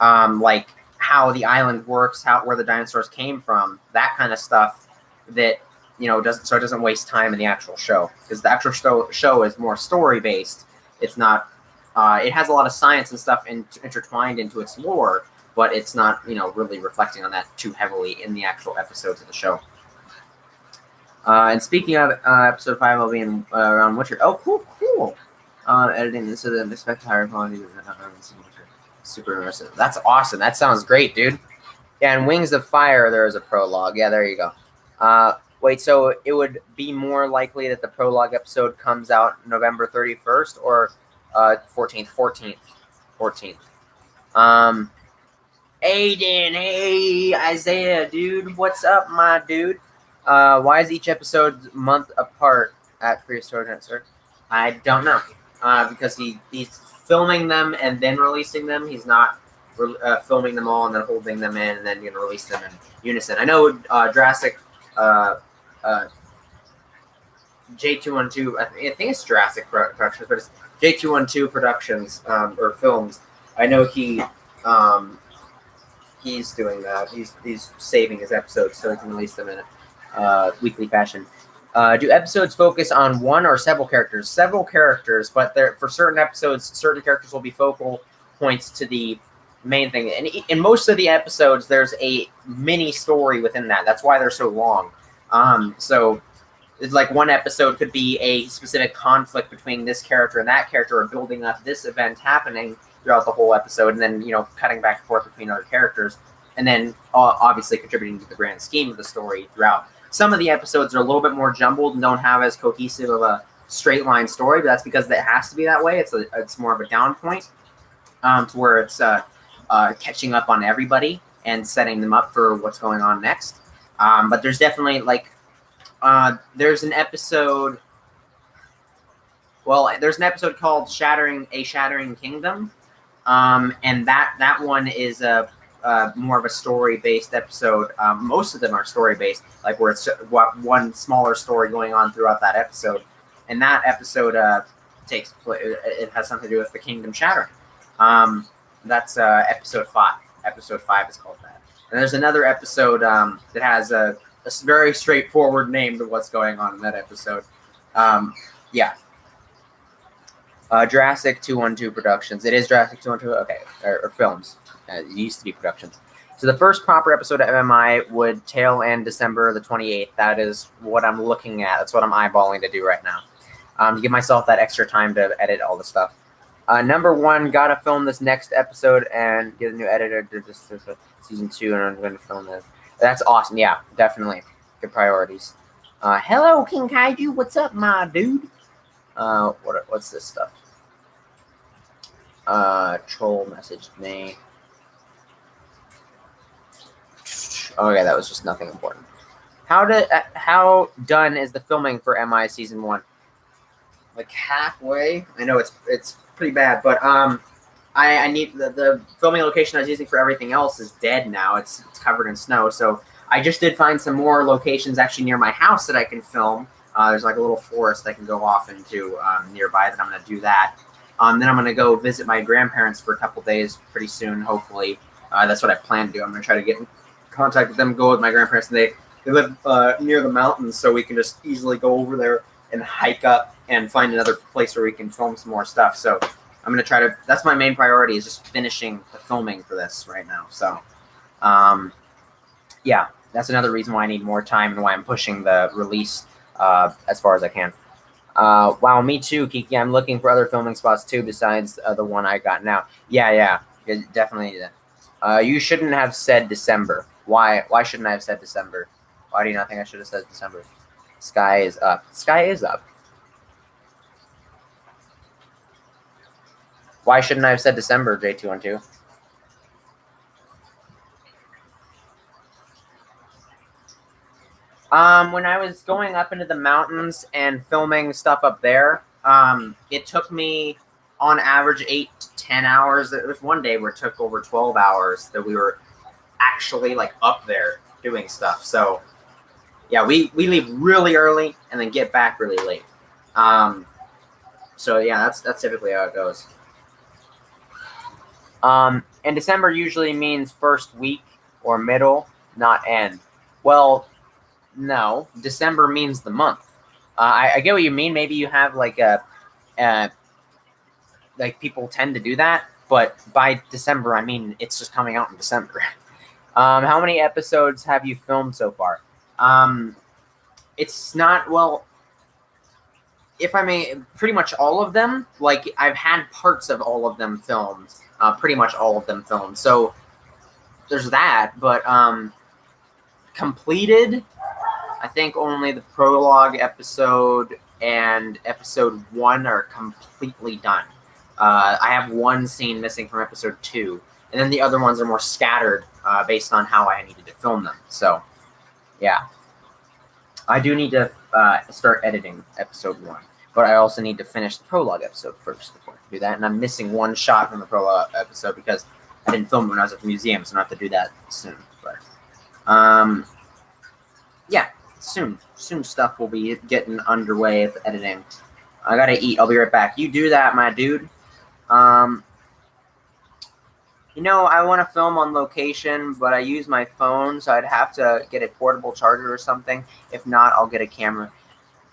Speaker 1: like how the island works, where the dinosaurs came from, that kind of stuff. That doesn't waste time in the actual show, because the actual show is more story based. It's not. It has a lot of science and stuff intertwined into its lore, but it's not really reflecting on that too heavily in the actual episodes of the show. And speaking of episode 5, will be in around Witcher. Oh, cool. Editing this so that expect higher quality. Super immersive. That's awesome. That sounds great, dude. Yeah, and Wings of Fire, there is a prologue. Yeah, there you go. Wait, so it would be more likely that the prologue episode comes out November 31st or 14th? 14th. Aiden, hey, Isaiah, dude. What's up, my dude? Why is each episode month apart at Prehistoric Answer? I don't know. Because he's filming them and then releasing them. He's not filming them all and then holding them in and then release them in unison. I know Jurassic J212. I think it's Jurassic Productions, but it's J212 Productions or Films. I know he's doing that. He's saving his episodes so he can release them in a weekly fashion. Do episodes focus on one or several characters? Several characters, but for certain episodes, certain characters will be focal points to the main thing. And in most of the episodes, there's a mini story within that. That's why they're so long. So it's like one episode could be a specific conflict between this character and that character, or building up this event happening throughout the whole episode, and then cutting back and forth between other characters, and then obviously contributing to the grand scheme of the story throughout. Some of the episodes are a little bit more jumbled and don't have as cohesive of a straight line story, but that's because it has to be that way. It's more of a down point to where it's catching up on everybody and setting them up for what's going on next. But there's definitely there's an episode. Well, there's an episode called "Shattering Kingdom," and that one is more of a story-based episode. Most of them are story-based, where it's one smaller story going on throughout that episode. And that episode it has something to do with the kingdom shattering. That's episode 5. Episode 5 is called that. And there's another episode that has a very straightforward name to what's going on in that episode. Yeah. Jurassic 212 Productions. It is Jurassic 212. Okay, or films. It used to be Productions. So the first proper episode of MMI would tail end December the 28th. That is what I'm looking at. That's what I'm eyeballing to do right now. To give myself that extra time to edit all the stuff. Number 1, gotta film this next episode and get a new editor to this season 2, and I'm going to film this. That's awesome. Yeah, definitely. Good priorities. Hello, King Kaiju. What's up, my dude? What's this stuff? Troll messaged me. Okay, that was just nothing important. How done is the filming for MI season 1? Halfway. I know it's pretty bad, but I need the filming location I was using for everything else is dead now. It's covered in snow, so I just did find some more locations actually near my house that I can film. There's a little forest I can go off into nearby that I'm going to do that. Then I'm going to go visit my grandparents for a couple days pretty soon, hopefully. That's what I plan to do. I'm going to try to get in contact with them, go with my grandparents. And they live near the mountains, so we can just easily go over there and hike up and find another place where we can film some more stuff. So I'm going to try to – that's my main priority, is just finishing the filming for this right now. So, yeah, that's another reason why I need more time and why I'm pushing the release as far as I can. Wow, me too, Kiki. I'm looking for other filming spots too besides the one I got now. Yeah, definitely. You shouldn't have said December. Why shouldn't I have said December? Why do you not think I should have said December? Sky is up. Sky is up. Why shouldn't I have said December, J212? When I was going up into the mountains and filming stuff up there, it took me on average 8 to 10 hours. There was one day where it took over 12 hours that we were actually up there doing stuff. So yeah, we leave really early and then get back really late. So yeah, that's typically how it goes. And December usually means first week or middle, not end. Well, no, December means the month. I get what you mean. Maybe you have like like people tend to do that, but by December, I mean it's just coming out in December. How many episodes have you filmed so far? It's not, well, if I may, pretty much all of them. Like, I've had parts of all of them filmed, pretty much all of them filmed. So there's that, but completed, I think only the prologue episode and episode 1 are completely done. I have one scene missing from episode 2, and then the other ones are more scattered based on how I needed to film them. So, yeah. I do need to start editing episode 1, but I also need to finish the prologue episode first before I do that. And I'm missing one shot from the prologue episode because I didn't film it when I was at the museum, so I have to do that soon. But, yeah, soon stuff will be getting underway with editing. I gotta eat. I'll be right back. You do that, my dude. You know, I want to film on location, but I use my phone, so I'd have to get a portable charger or something. If not, I'll get a camera.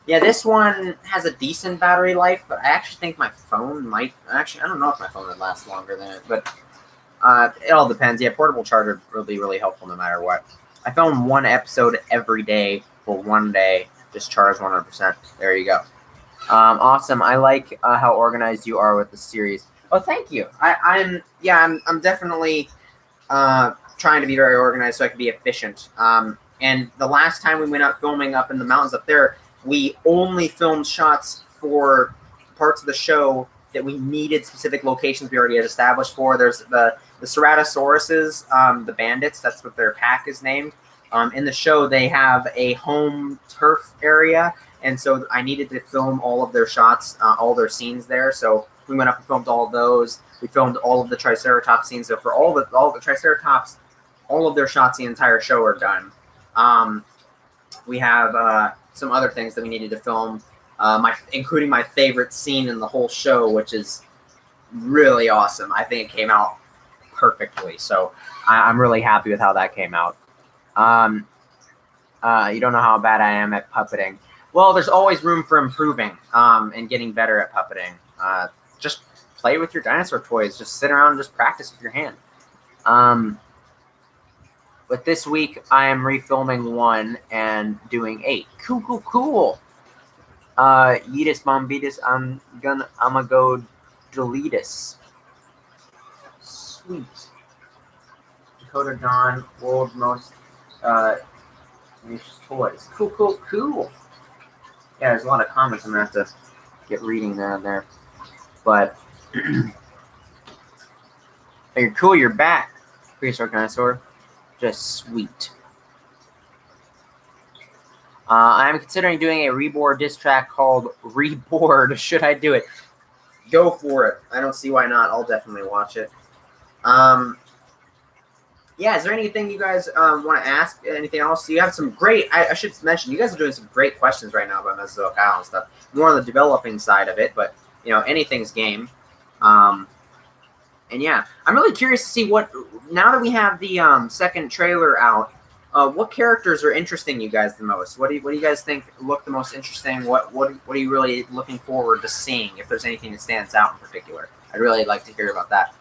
Speaker 1: Yeah, this one has a decent battery life, but I actually think my phone might... Actually, I don't know if my phone would last longer than it, but it all depends. Yeah, portable charger will be really helpful no matter what. I film one episode every day for 1 day. Just charge 100%. There you go. Awesome. I like how organized you are with the series. Oh, thank you. I'm definitely trying to be very organized so I can be efficient. And the last time we went out filming up in the mountains up there, we only filmed shots for parts of the show that we needed specific locations we already had established for. There's the Ceratosauruses, the bandits. That's what their pack is named. In the show, they have a home turf area, and so I needed to film all of their shots, all their scenes there. So we went up and filmed all of those. We filmed all of the Triceratops scenes. So for all the Triceratops, all of their shots, the entire show are done. We have some other things that we needed to film, including my favorite scene in the whole show, which is really awesome. I think it came out perfectly. So I'm really happy with how that came out. You don't know how bad I am at puppeting. Well, there's always room for improving and getting better at puppeting. Just play with your dinosaur toys. Just sit around and just practice with your hand. But this week, I am refilming 1 and doing 8. Cool. Yeetus Bombetus, I'm gonna go deletus. Sweet. Dakota Dawn, world's most delicious toys. Cool. Yeah, there's a lot of comments I'm gonna have to get reading there. But you're cool, you're back. Prehistoric dinosaur. Just sweet. I'm considering doing a Reboard diss track called Reboard. Should I do it? Go for it. I don't see why not. I'll definitely watch it. Yeah, is there anything you guys want to ask? Anything else? You have some great... I should mention, you guys are doing some great questions right now about Mesozoic Isle and stuff. More on the developing side of it, but, you know, anything's game. And yeah, I'm really curious to see what... Now that we have the second trailer out, what characters are interesting you guys the most? What do you guys think look the most interesting? What are you really looking forward to seeing, if there's anything that stands out in particular? I'd really like to hear about that.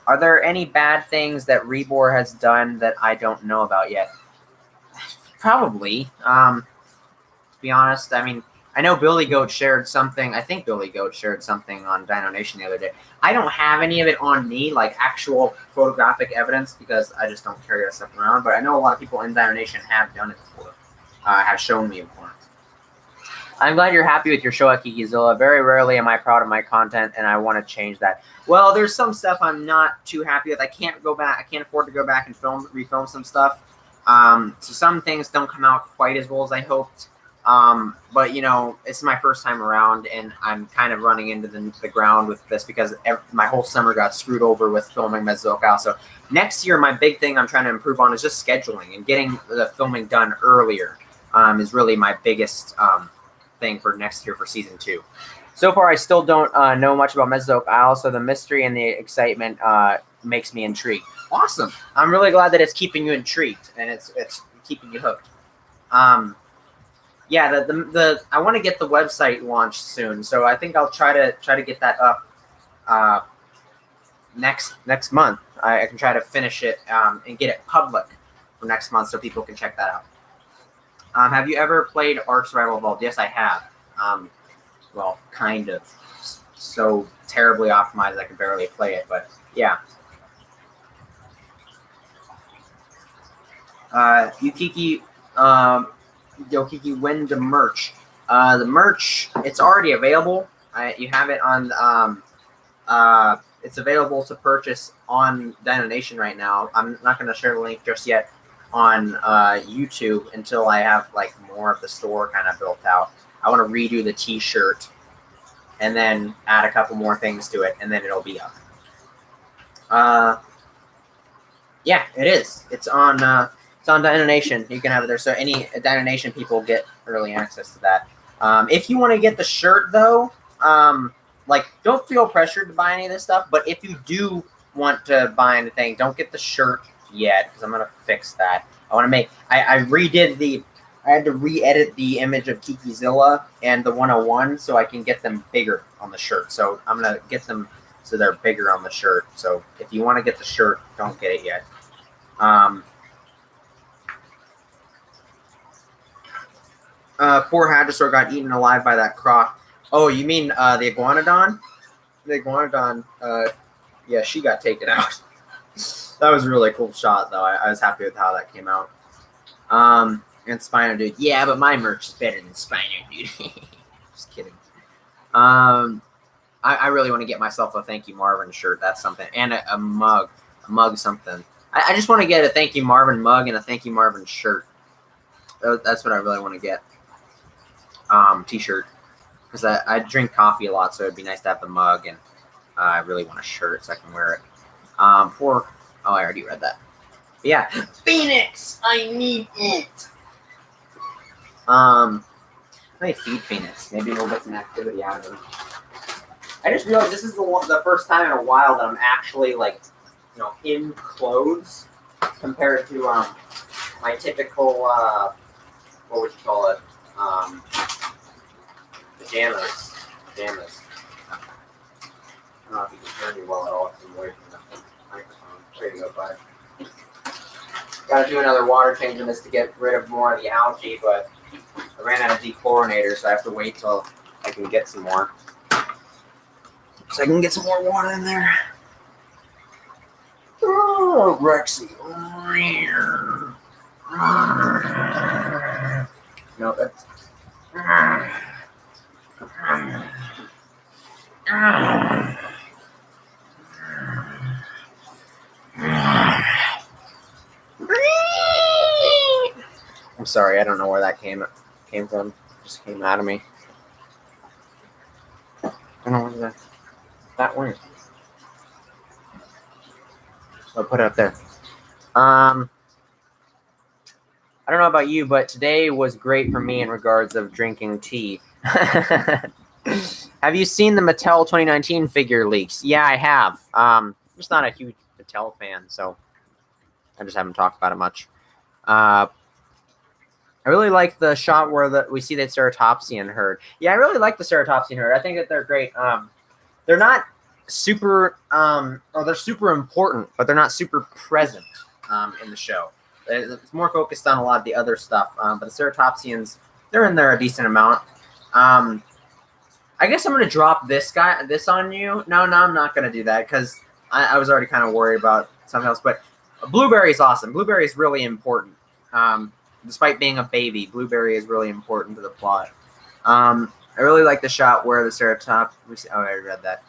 Speaker 1: Are there any bad things that Rebor has done that I don't know about yet? Probably. To be honest, I mean, I know Billy Goat shared something. I think Billy Goat shared something on Dino Nation the other day. I don't have any of it on me, like actual photographic evidence, because I just don't carry that stuff around. But I know a lot of people in Dino Nation have done it before, have shown me before. I'm glad you're happy with your show at Kikizilla. Very rarely am I proud of my content, and I want to change that. Well, there's some stuff I'm not too happy with. I can't go back. I can't afford to go back and refilm some stuff. So some things don't come out quite as well as I hoped. But, you know, it's my first time around, and I'm kind of running into the ground with this because my whole summer got screwed over with filming Mesozoic Isle. So next year, my big thing I'm trying to improve on is just scheduling and getting the filming done earlier is really my biggest thing for next year for season 2. So far, I still don't know much about Mesozoic Isle, so the mystery and the excitement makes me intrigued. Awesome! I'm really glad that it's keeping you intrigued and it's keeping you hooked. Yeah, the I want to get the website launched soon, so I think I'll try to get that up next month. I can try to finish it and get it public for next month so people can check that out. Have you ever played Ark Survival Evolved? Yes, I have. Well, kind of. So terribly optimized I can barely play it, but yeah. Yukiki, Yokiki, when the merch? The merch, it's already available. You have it on. It's available to purchase on Dino Nation right now. I'm not going to share the link just yet on YouTube until I have like more of the store kind of built out. I want to redo the T-shirt and then add a couple more things to it, and then it'll be up. Yeah, it is. It's on Dino Nation. You can have it there. So any Dino Nation people get early access to that. If you want to get the shirt, though, like, don't feel pressured to buy any of this stuff. But if you do want to buy anything, don't get the shirt yet, because I'm going to fix that. I want to make... I redid the... I had to re-edit the image of Kikizilla and the 101 so I can get them bigger on the shirt. So I'm going to get them so they're bigger on the shirt. So if you want to get the shirt, don't get it yet. Poor Hadrosaur got eaten alive by that croc. Oh, you mean the Iguanodon? The Iguanodon, yeah, she got taken out. That was a really cool shot, though. I was happy with how that came out. And Spino Dude. Yeah, but my merch is better than Spino Dude. Just kidding. I really want to get myself a Thank You Marvin shirt. That's something. And a mug. A mug something. I just want to get a Thank You Marvin mug and a Thank You Marvin shirt. That's what I really want to get. T-shirt. Because I drink coffee a lot, so it'd be nice to have the mug. And I really want a shirt so I can wear it. Oh, I already read that. But yeah. Phoenix! I need it! Let me feed Phoenix. Maybe we'll get some activity out of him. I just realized this is the first time in a while that I'm actually, like, you know, in clothes compared to my typical, what would you call it? Pajamas. I don't know if you can hear me well at all. I'm away from the microphone. There you go, bud. Got to do another water change on this to get rid of more of the algae, but I ran out of dechlorinator, so I have to wait till I can get some more. So I can get some more water in there. Oh, Rexy. No, that's... I'm sorry, I don't know where that came from. It just came out of me. I don't know where that went. So I'll put it up there. I don't know about you, but today was great for me in regards of drinking tea. Have you seen the Mattel 2019 figure leaks? Yeah, I have. I'm just not a huge Mattel fan, so I just haven't talked about it much. I really like the shot where we see that Ceratopsian herd. Yeah, I really like the Ceratopsian herd. I think that they're great. They're not super, or they're super important, but they're not super present in the show. It's more focused on a lot of the other stuff. But the Ceratopsians, they're in there a decent amount. I guess I'm going to drop this on you. No, I'm not going to do that because I was already kind of worried about something else. But Blueberry is awesome. Blueberry is really important. Despite being a baby, Blueberry is really important to the plot. I really like the shot where the Ceratop... Oh, I already read that.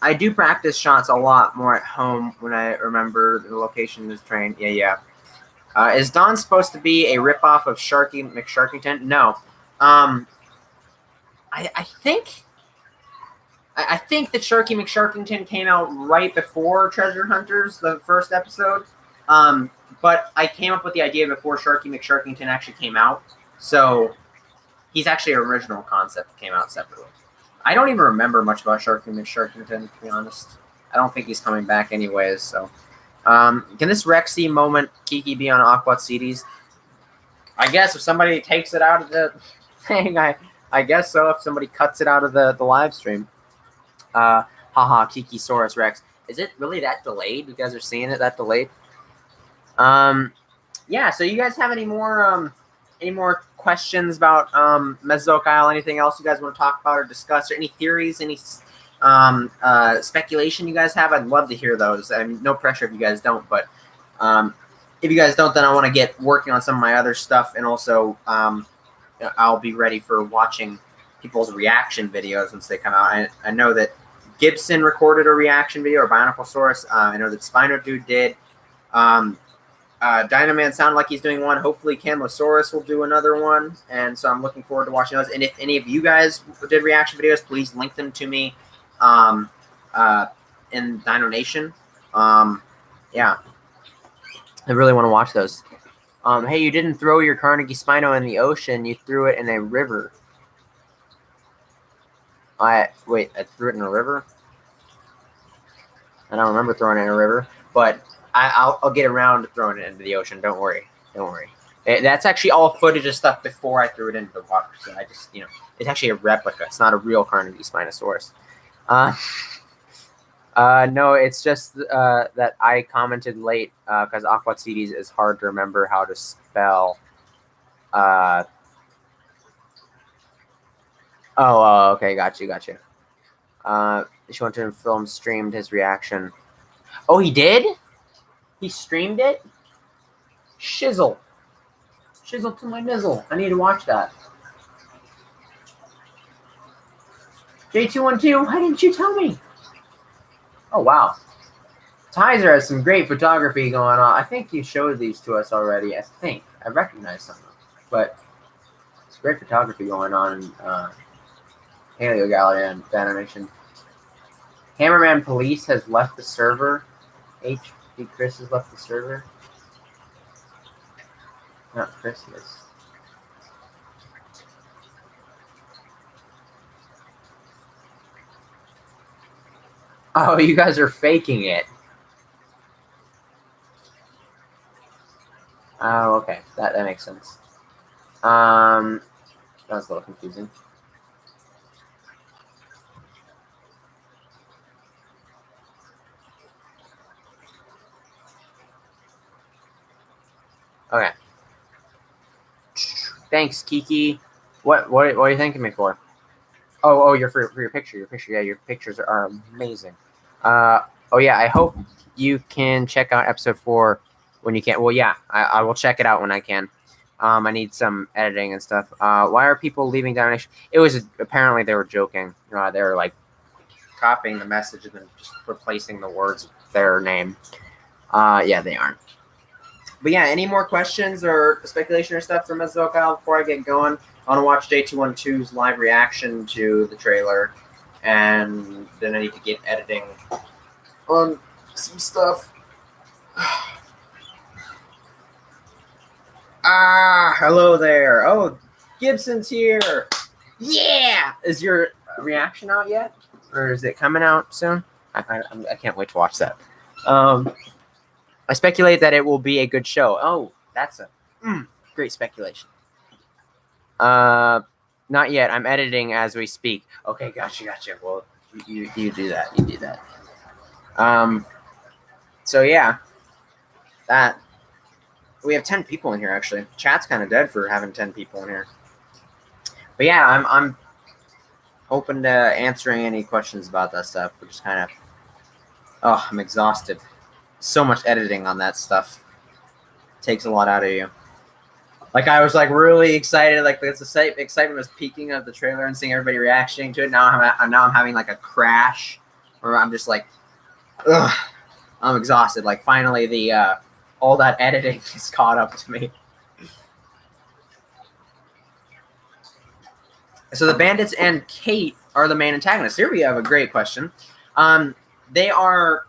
Speaker 1: I do practice shots a lot more at home when I remember the location of this train. Yeah. Is Don supposed to be a ripoff of Sharky McSharkington? No. I think that Sharky McSharkington came out right before Treasure Hunters, the first episode. But I came up with the idea before Sharky McSharkington actually came out. So He's actually an original concept that came out separately. I don't even remember much about Sharkington, to be honest. I don't think he's coming back anyways. So, can this Rexy moment Kiki be on Aquat CDs? I guess if somebody takes it out of the thing, I guess so. If somebody cuts it out of the live stream. Haha, Kiki Saurus Rex. Is it really that delayed? You guys are seeing it that delayed? Yeah. So you guys have any more questions about Mesozoic Isle? Anything else you guys want to talk about or discuss, or any theories, any speculation you guys have? I'd love to hear those. I mean, no pressure if you guys don't, but if you guys don't, then I want to get working on some of my other stuff, and also I'll be ready for watching people's reaction videos once they come out. I know that Gibson recorded a reaction video, or Bioniclesaurus. I know that Spino Dude did. Dynaman sounded like he's doing one. Hopefully Camosaurus will do another one. And so I'm looking forward to watching those. And if any of you guys did reaction videos, please link them to me in Dino Nation. Yeah. I really want to watch those. Hey, you didn't throw your Carnegie Spino in the ocean. You threw it in a river. I threw it in a river? I don't remember throwing it in a river. But I'll get around to throwing it into the ocean. Don't worry. That's actually all footage of stuff before I threw it into the water. So I just, it's actually a replica. It's not a real Carnegie Spinosaurus. No, it's just that I commented late because Aquat CDs is hard to remember how to spell. Okay, got you. She went to film, streamed his reaction. Oh, he did? He streamed it? Shizzle to my nizzle. I need to watch that. J212, why didn't you tell me? Oh, wow. Tizer has some great photography going on. I think you showed these to us already. I think. I recognize some of them. But it's great photography going on in Paleo Gallery and Animation. Cameraman Police has left the server. HP Chris has left the server. Not Chris, yes. Oh, you guys are faking it. Oh, okay. That makes sense. That was a little confusing. Okay. Thanks, Kiki. What are you thanking me for? Oh, for your picture. Your picture. Yeah, your pictures are amazing. Oh yeah, I hope you can check out episode 4 when you can. Well, yeah, I will check it out when I can. I need some editing and stuff. Why are people leaving Domination? It was apparently they were joking. They were like copying the message and then just replacing the words with their name. Yeah, they aren't. But yeah, any more questions or speculation or stuff from Mesozoic Isle before I get going? I want to watch J212's live reaction to the trailer, and then I need to get editing on some stuff. Hello there. Oh, Gibson's here. Yeah! Is your reaction out yet? Or is it coming out soon? I can't wait to watch that. I speculate that it will be a good show. Oh, that's a great speculation. Not yet. I'm editing as we speak. Okay, gotcha. Well, you do that. You do that. So yeah, that we have 10 people in here actually. Chat's kind of dead for having 10 people in here. But yeah, I'm open to answering any questions about that stuff. We're just kind of, I'm exhausted. So much editing on that stuff takes a lot out of you. Like I was like really excited, like the excitement was peaking of the trailer and seeing everybody reacting to it. Now I'm having like a crash, where I'm just like, ugh, I'm exhausted. Like finally the all that editing is caught up to me. So the bandits and Kate are the main antagonists. Here we have a great question. They are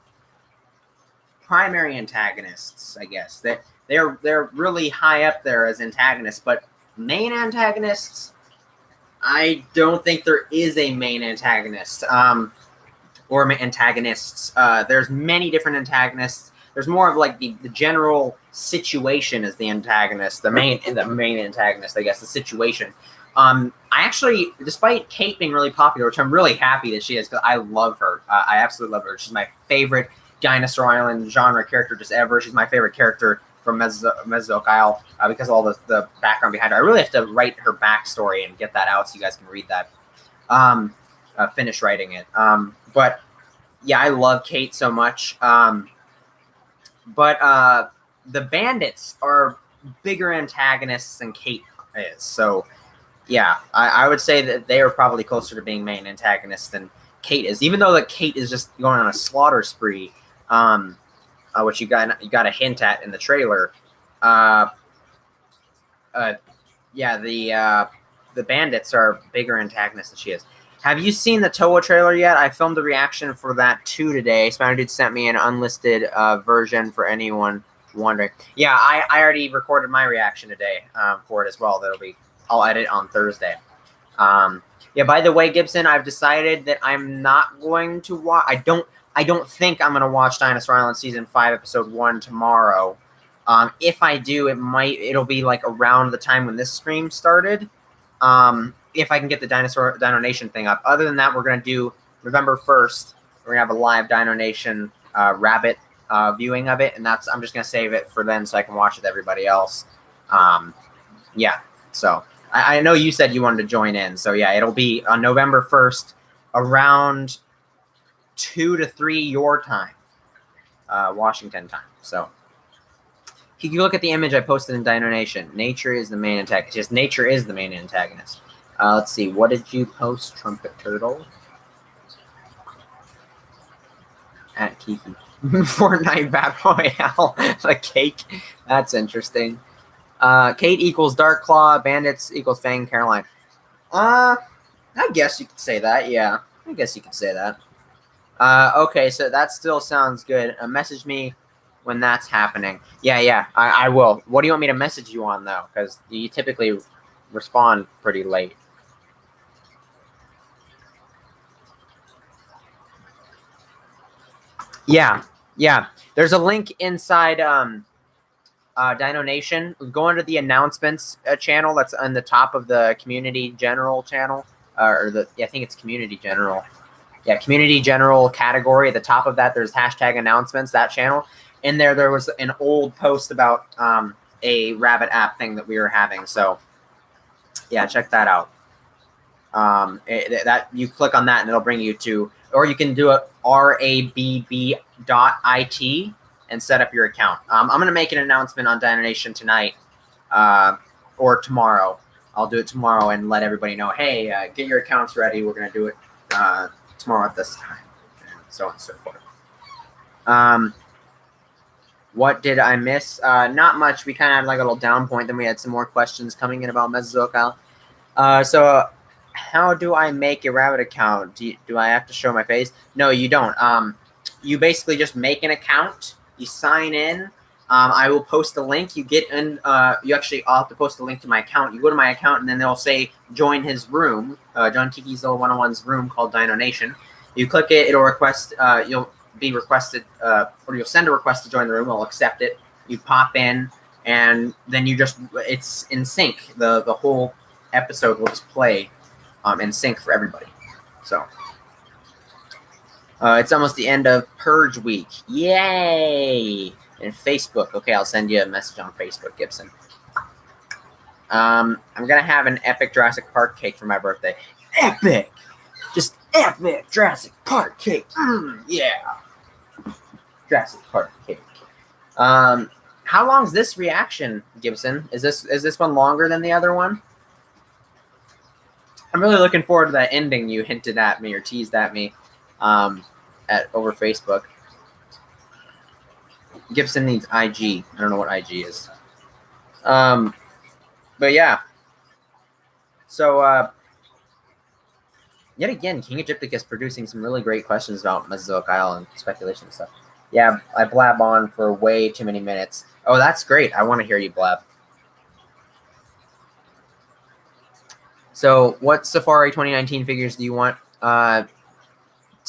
Speaker 1: primary antagonists, I guess. They're really high up there as antagonists, but main antagonists, I don't think there is a main antagonist. Or antagonists. There's many different antagonists. There's more of like the general situation as the antagonist, the main antagonist, I guess, the situation. I actually, despite Kate being really popular, which I'm really happy that she is, because I love her. I absolutely love her. She's my favorite Dinosaur Island genre character just ever. She's my favorite character from Mesozoic Isle because of all the background behind her. I really have to write her backstory and get that out so you guys can read that. Finish writing it. But yeah, I love Kate so much. But the bandits are bigger antagonists than Kate is. So yeah, I would say that they are probably closer to being main antagonists than Kate is. Even though that Kate is just going on a slaughter spree, which you got a hint at in the trailer. Yeah, the bandits are bigger antagonists than she is. Have you seen the Toa trailer yet? I filmed a reaction for that too today. Spider Dude sent me an unlisted version for anyone wondering. Yeah, I already recorded my reaction today for it as well. I'll edit on Thursday. Yeah, by the way, Gibson, I've decided that I'm not going to watch. I don't think I'm going to watch Dinosaur Island Season 5, Episode 1 tomorrow. If I do, it'll be like around the time when this stream started. If I can get the Dino Nation thing up. Other than that, we're going to do November 1st. We're going to have a live Dino Nation rabbit viewing of it, and I'm just going to save it for then so I can watch it with everybody else. Yeah, so I know you said you wanted to join in. So yeah, it'll be on November 1st around 2 to 3 your time, Washington time. So you look at the image I posted in Dino Nation. Nature is the main antagonist. Just nature is the main antagonist. Let's see. What did you post, Trumpet Turtle? At Kiki. Fortnite Battle Royale. A cake. That's interesting. Kate equals Dark Claw. Bandits equals Fang Caroline. I guess you could say that. Yeah. I guess you could say that. Okay, so that still sounds good. Message me when that's happening. Yeah, I will. What do you want me to message you on, though? Because you typically respond pretty late. Yeah. There's a link inside Dino Nation. Go under the announcements channel that's on the top of the Community General channel. I think it's Community General. Yeah, Community General category. At the top of that, there's hashtag announcements, that channel. In there was an old post about a rabbit app thing that we were having. So, yeah, check that out. That you click on that and it'll bring you to, or you can do it rabb.it and set up your account. I'm going to make an announcement on Dino Nation tonight or tomorrow. I'll do it tomorrow and let everybody know, hey, get your accounts ready. We're going to do it tomorrow at this time, and so on and so forth. What did I miss? Not much. We kind of had like a little down point. Then we had some more questions coming in about Mesozoic Isle. So how do I make a rabbit account? Do I have to show my face? No, you don't. You basically just make an account. You sign in. I will post a link. You get in. You actually I'll have to post a link to my account. You go to my account, and then they'll say join his room, John Kiki's little 101's room called Dino Nation. You click it. It'll request. You'll be requested, or you'll send a request to join the room. I'll accept it. You pop in, and then it's in sync. The whole episode will just play in sync for everybody. So it's almost the end of Purge Week. Yay! And Facebook. Okay, I'll send you a message on Facebook, Gibson. I'm gonna have an epic Jurassic Park cake for my birthday. Epic! Just epic Jurassic Park cake. Yeah. Jurassic Park cake. How long is this reaction, Gibson? Is this one longer than the other one? I'm really looking forward to that ending you hinted at me or teased at me over Facebook. Gibson needs IG. I don't know what IG is. But yeah. So yet again, King Egypticus producing some really great questions about Mesozoic Isle and speculation and stuff. Yeah, I blab on for way too many minutes. Oh, that's great. I want to hear you blab. So what Safari 2019 figures do you want to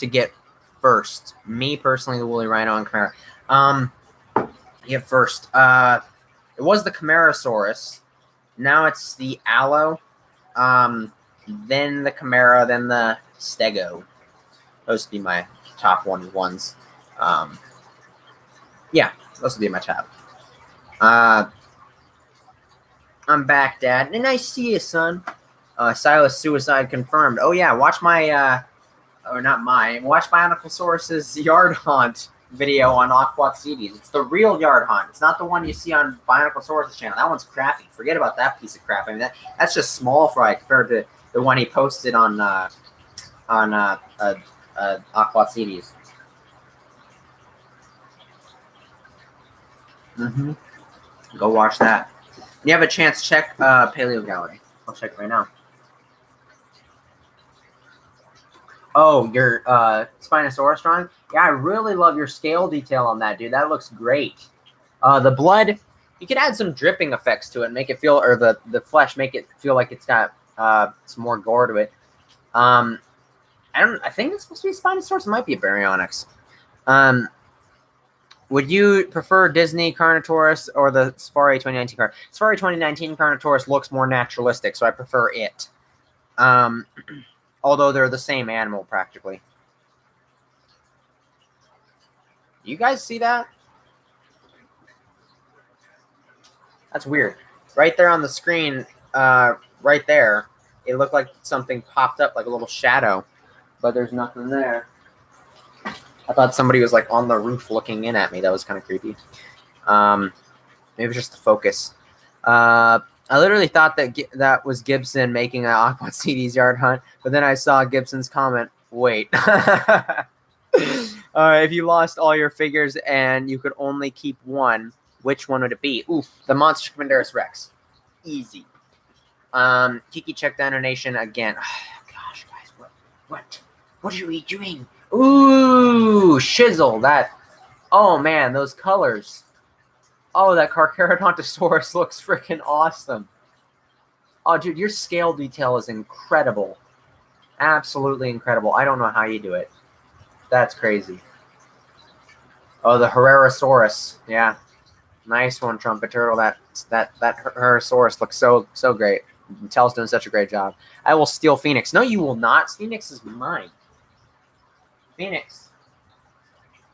Speaker 1: get first? Me personally, the Woolly Rhino and Chimera. Yeah, first. It was the Chimerasaurus. Now it's the Aloe. Then the Chimera, then the Stego. Those would be my top ones. Yeah, those would be my top. I'm back, Dad. And I see you, son. Silas suicide confirmed. Oh yeah, watch my or not mine. Watch Bioniclesaurus's yard hunt video on Aquatsides. It's the real yard hunt. It's not the one you see on Bioniclesaurus' channel. That one's crappy. Forget about that piece of crap. I mean, that's just small fry compared to the one he posted on Aquatsides. Go watch that. You have a chance, check Paleo Gallery. I'll check it right now. Oh, your Spinosaurus drawing? Yeah, I really love your scale detail on that, dude. That looks great. The blood, you could add some dripping effects to it, make it feel, or the flesh, make it feel like it's got some more gore to it. I think it's supposed to be a Spinosaurus. It might be a Baryonyx. Would you prefer Disney Carnotaurus or the Safari 2019 card? Safari 2019 Carnotaurus looks more naturalistic, so I prefer it. Although they're the same animal practically. You guys see that? That's weird. Right there on the screen, right there, it looked like something popped up, like a little shadow, but there's nothing there. I thought somebody was like on the roof looking in at me. That was kind of creepy. Maybe it was just the focus. I literally thought that was Gibson making an Aquatsides yard hunt, but then I saw Gibson's comment. Wait. If you lost all your figures and you could only keep one, which one would it be? Oof, the Monster Commanderus Rex. Easy. Kiki check the donation again. Oh, gosh, guys, what are we doing? Ooh, shizzle. That. Oh man, those colors. Oh, that Carcharodontosaurus looks freaking awesome. Oh, dude, your scale detail is incredible. Absolutely incredible. I don't know how you do it. That's crazy. Oh, the Herrerasaurus. Yeah. Nice one, Trumpet Turtle. That Herrerasaurus looks so great. Tel's doing such a great job. I will steal Phoenix. No, you will not. Phoenix is mine. Phoenix.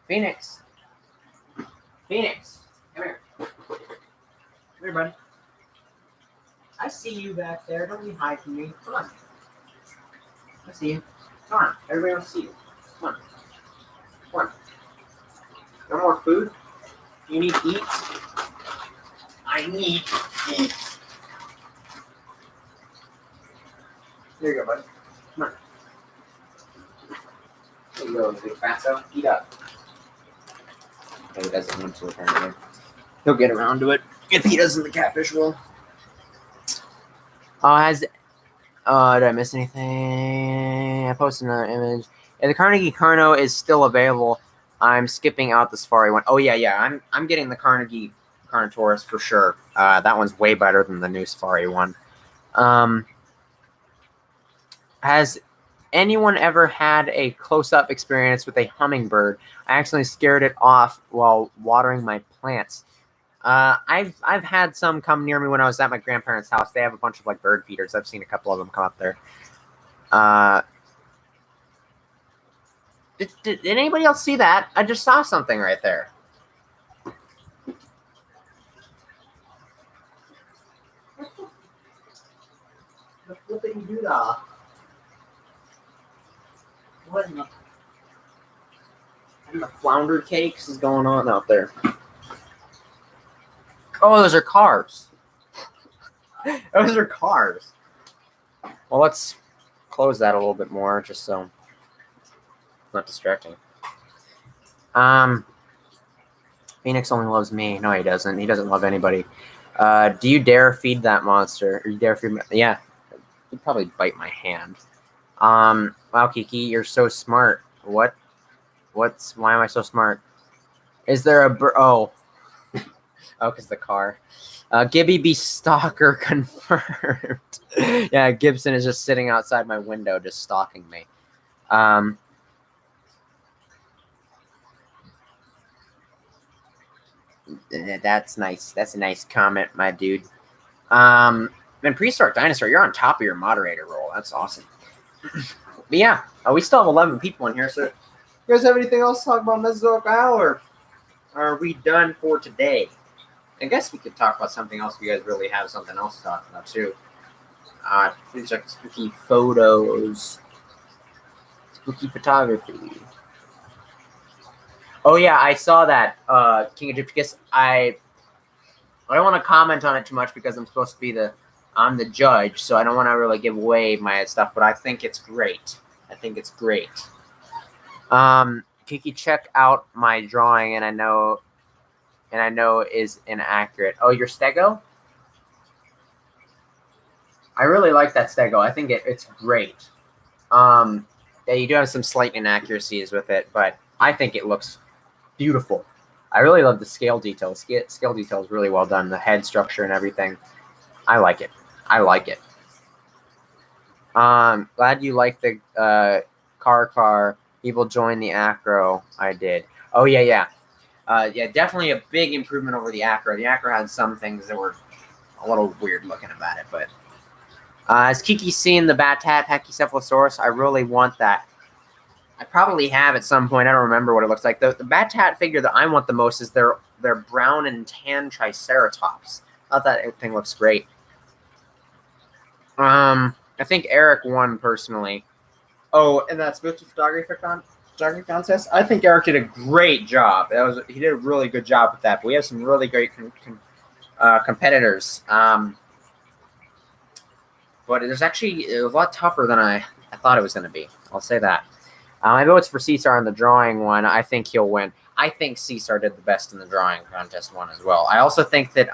Speaker 1: Phoenix. Phoenix. Come here. Come here, buddy. I see you back there. Don't you hide from me. Come on. I see you. Come on. Everybody else see you. Come on. Come on. No more food? You need to eat? I need to eat. There you go, buddy. Come on. There you go, big fatso. Eat up. Oh, he doesn't want to apparently. He'll get around to it if he doesn't. The catfish will. Did I miss anything? I posted another image. Yeah, the Carnegie Carno is still available. I'm skipping out the Safari one. Oh yeah. I'm getting the Carnegie Carnotaurus for sure. That one's way better than the new Safari one. Has anyone ever had a close-up experience with a hummingbird? I actually scared it off while watering my plants. I've had some come near me when I was at my grandparents' house. They have a bunch of like bird feeders. I've seen a couple of them come up there. Did anybody else see that? I just saw something right there. The flipping doodah. What in the flounder cakes is going on out there? Oh, those are cars. Those are cars. Well, let's close that a little bit more just so it's not distracting. Phoenix only loves me. No, he doesn't. He doesn't love anybody. Do you dare feed that monster? Or you dare feed me? Yeah. He'd probably bite my hand. Wow, Kiki, you're so smart. Why am I so smart? Is there a oh. Oh, because the car. Gibby B. Stalker confirmed. Yeah, Gibson is just sitting outside my window just stalking me. That's nice. That's a nice comment, my dude. And Prehistoric Dinosaur, you're on top of your moderator role. That's awesome. But yeah, we still have 11 people in here. So, you guys have anything else to talk about Mesozoic Isle, or are we done for today? I guess we could talk about something else if you guys really have something else to talk about too. Please check spooky photos, spooky photography. Oh yeah, I saw that King of Gypticus. I don't want to comment on it too much because I'm supposed to be I'm the judge, so I don't want to really give away my stuff. But I think it's great. I think it's great. Kiki, check out my drawing, and I know is inaccurate. Oh, your stego? I really like that stego. I think it's great. Yeah, you do have some slight inaccuracies with it, but I think it looks beautiful. I really love the scale details. Scale detail is really well done. The head structure and everything. I like it. I like it. Glad you like the car. People join the acro. I did. Oh yeah. Yeah, definitely a big improvement over the acro. The acro had some things that were a little weird looking about it, but has Kiki seen the Batat Pachycephalosaurus? I really want that. I probably have at some point. I don't remember what it looks like. The Batat figure that I want the most is their brown and tan Triceratops. I thought that thing looks great. I think Eric won personally. Oh, and that spooky photography contest. I think Eric did a great job. He did a really good job with that. But we have some really great competitors. But it was actually a lot tougher than I thought it was going to be. I'll say that. My vote's for Caesar on the drawing one. I think he'll win. I think Caesar did the best in the drawing contest one as well. I also think that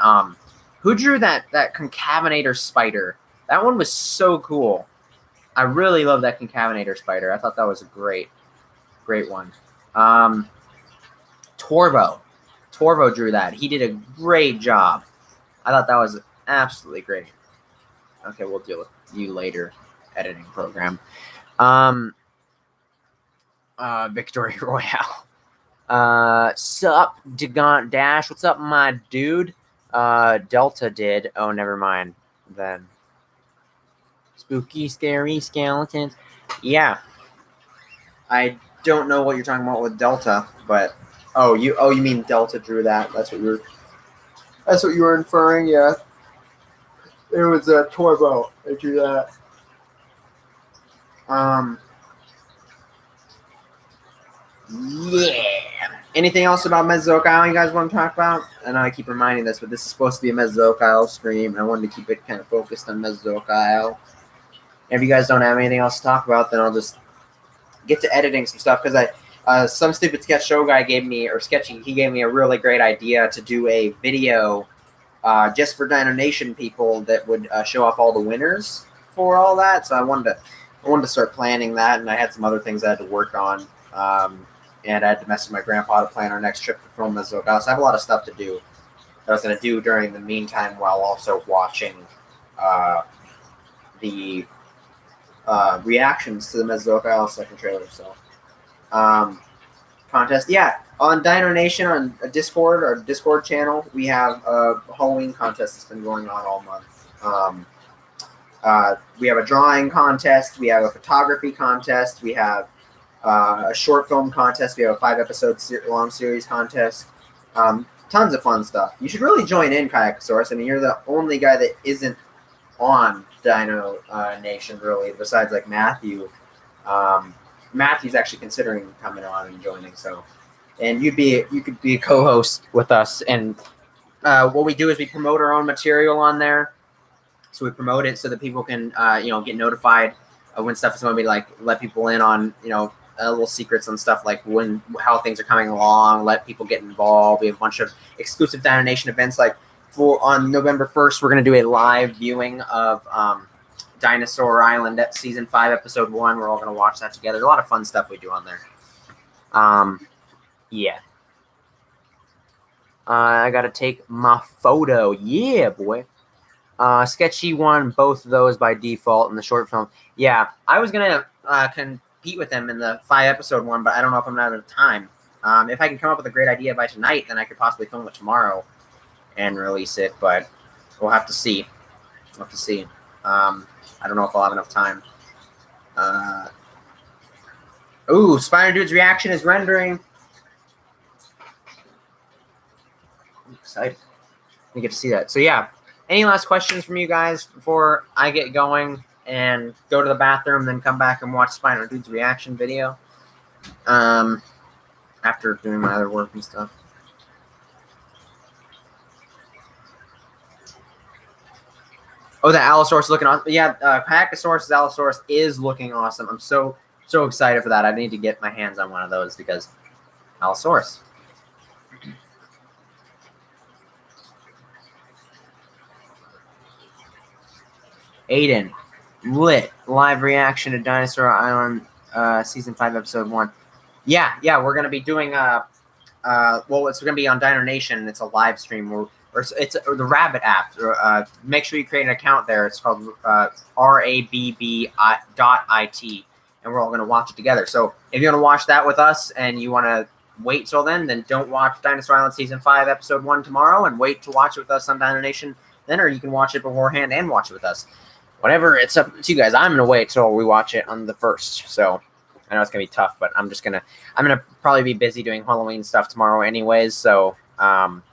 Speaker 1: who drew that concavenator spider? That one was so cool. I really love that concavenator spider. I thought that was a great one. Torvo drew that. He did a great job. I thought that was absolutely great. Okay, we'll deal with you later, editing program. Victory Royale. Sup, Digant Dash. What's up, my dude? Delta did. Oh, never mind. Then. Spooky, scary skeletons. Yeah. I don't know what you're talking about with Delta, but you mean Delta drew that? That's what you were inferring, yeah. It was a Torvo that drew that. Yeah. Anything else about Mesozoic Isle you guys want to talk about? I know I keep reminding this, but this is supposed to be a Mesozoic Isle stream, and I wanted to keep it kind of focused on Mesozoic Isle. If you guys don't have anything else to talk about, then I'll just get to editing some stuff, because some stupid sketch show guy gave me a really great idea to do a video just for Dino Nation people that would show off all the winners for all that. So I wanted to start planning that, and I had some other things I had to work on, and I had to mess with my grandpa to plan our next trip to film Mesozoic Isle. So I have a lot of stuff to do that I was going to do during the meantime while also watching the reactions to the Mesozoic Isle second trailer. So contest, yeah, on Dino Nation on a Discord, our Discord channel, we have a Halloween contest that's been going on all month. We have a drawing contest, we have a photography contest, we have a short film contest, we have a 5-episode long series contest. Tons of fun stuff. You should really join in, Kayakasaurus. I mean, you're the only guy that isn't on Dino Nation, really, besides like Matthew. Matthew's actually considering coming on and joining, so, and you could be a co-host with us. And what we do is we promote our own material on there. So we promote it so that people can get notified when stuff is going to be, like, let people in on little secrets and stuff, like how things are coming along, let people get involved. We have a bunch of exclusive Dino Nation events, like on November 1st, we're going to do a live viewing of Dinosaur Island Season 5, Episode 1. We're all going to watch that together. A lot of fun stuff we do on there. Yeah. I got to take my photo. Yeah, boy. Sketchy won both of those by default in the short film. Yeah, I was going to compete with him in the 5-episode one, but I don't know if I'm out of time. If I can come up with a great idea by tonight, then I could possibly film it tomorrow and release it, but we'll have to see. We'll have to see. I don't know if I'll have enough time. Ooh, Spider Dude's reaction is rendering. I'm excited. You get to see that. So yeah, any last questions from you guys before I get going and go to the bathroom, then come back and watch Spider Dude's reaction video? After doing my other work and stuff. Oh, the Allosaurus is looking awesome. Yeah, Pachysaurus' Allosaurus is looking awesome. I'm so excited for that. I need to get my hands on one of those because Allosaurus. Aiden, lit live reaction to Dinosaur Island season 5 episode 1. Yeah, we're gonna be doing well, it's gonna be on Dino Nation. It's a live stream or it's the Rabbit app. Make sure you create an account there. It's called RABB.IT, and we're all gonna watch it together. So if you want to watch that with us and you want to wait till then don't watch Dinosaur Island season 5 episode 1 tomorrow and wait to watch it with us on Dino Nation then, or you can watch it beforehand and watch it with us. Whatever, it's up to you guys. I'm gonna wait till we watch it on the 1st. So I know it's gonna be tough, but I'm gonna probably be busy doing Halloween stuff tomorrow anyways. So probably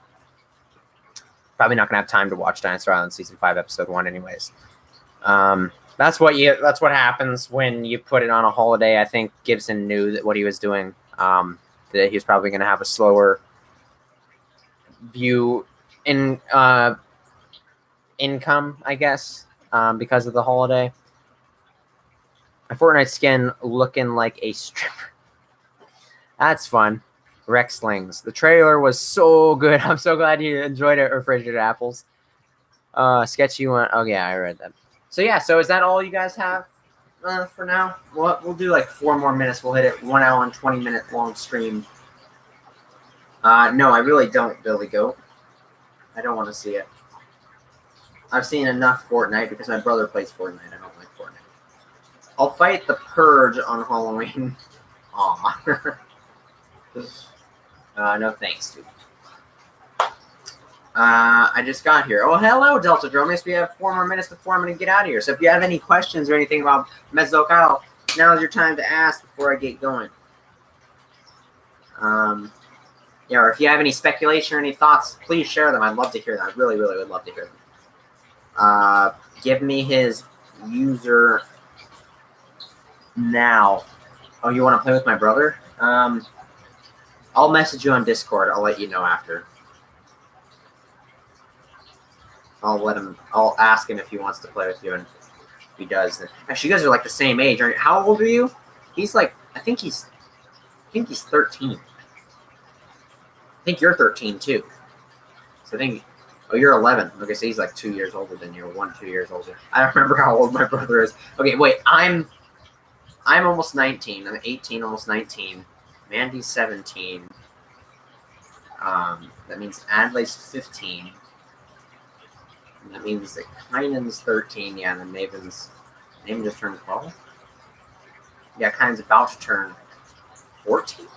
Speaker 1: not gonna have time to watch Dinosaur Island season 5 episode 1 anyways. That's what happens when you put it on a holiday. I think Gibson knew that what he was doing. That he was probably gonna have a slower view in income, I guess. Because of the holiday. My Fortnite skin looking like a stripper. That's fun. Rex Slings. The trailer was so good. I'm so glad you enjoyed it. Refrigerated apples. Sketchy one. Oh yeah, I read that. So yeah, so is that all you guys have for now? We'll do like 4 more minutes. We'll hit it 1 hour and 20-minute long stream. No, I really don't, Billy Goat. I don't want to see it. I've seen enough Fortnite because my brother plays Fortnite. I don't like Fortnite. I'll fight the Purge on Halloween. Aw. No thanks, dude. I just got here. Oh, hello, Delta Dromus. We have 4 more minutes before I'm going to get out of here. So if you have any questions or anything about Mesozoic Isle, now's your time to ask before I get going. Yeah, or if you have any speculation or any thoughts, please share them. I'd love to hear them. I really, really would love to hear them. Give me his user now. Oh, you want to play with my brother? I'll message you on Discord. I'll let you know after. I'll ask him if he wants to play with you, and if he does, then actually you guys are like the same age, aren't you? How old are you? He's like, I think he's 13. I think you're 13 too. So I think. Oh, you're 11. Okay, so he's like 2 years older than you. 2 years older. I don't remember how old my brother is. Okay, wait. I'm almost 19. I'm 18, almost 19. Mandy's 17. That means Adley's 15. And that means that Kynan's 13. Yeah, and then Maven just turned 12. Yeah, Kynan's about to turn 14.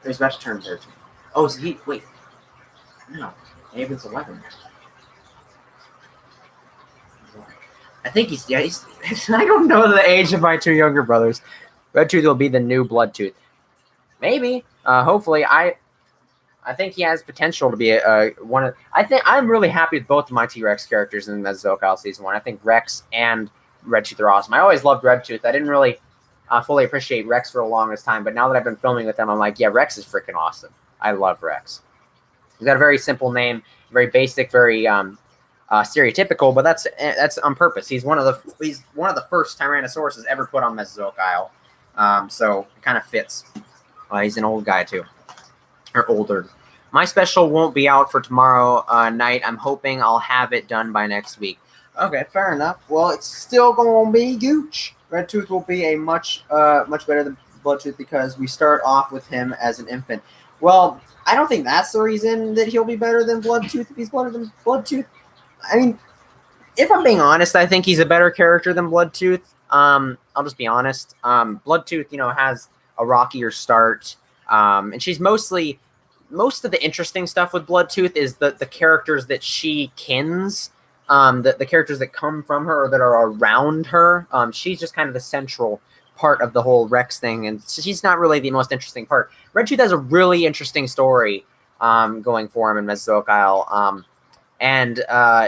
Speaker 1: He's about to turn 13. Oh, so wait. No. Maven's 11. I think he's I don't know the age of my 2 younger brothers. Redtooth will be the new Bloodtooth. Maybe. Hopefully. I think he has potential to be one of. I think I'm really happy with both of my T-Rex characters in Mesozoic Isle season 1. I think Rex and Redtooth are awesome. I always loved Redtooth. I didn't really fully appreciate Rex for the longest time, but now that I've been filming with them, I'm like, yeah, Rex is freaking awesome. I love Rex. He's got a very simple name, very basic, very stereotypical, but that's on purpose. He's one of the first Tyrannosauruses ever put on Mesozoic Isle, so it kind of fits. He's an old guy too, or older. My special won't be out for tomorrow night. I'm hoping I'll have it done by next week. Okay, fair enough. Well, it's still gonna be gooch. Redtooth will be a much better than Bloodtooth because we start off with him as an infant. Well, I don't think that's the reason that he'll be better than Bloodtooth if he's better than Bloodtooth. I mean, if I'm being honest, I think he's a better character than Bloodtooth. I'll just be honest. Bloodtooth, has a rockier start, and she's most of the interesting stuff with Bloodtooth is the characters that she kins, the characters that come from her or that are around her. She's just kind of the central part of the whole Rex thing, and she's not really the most interesting part. Redtooth has a really interesting story going for him in Mesozoic Isle. And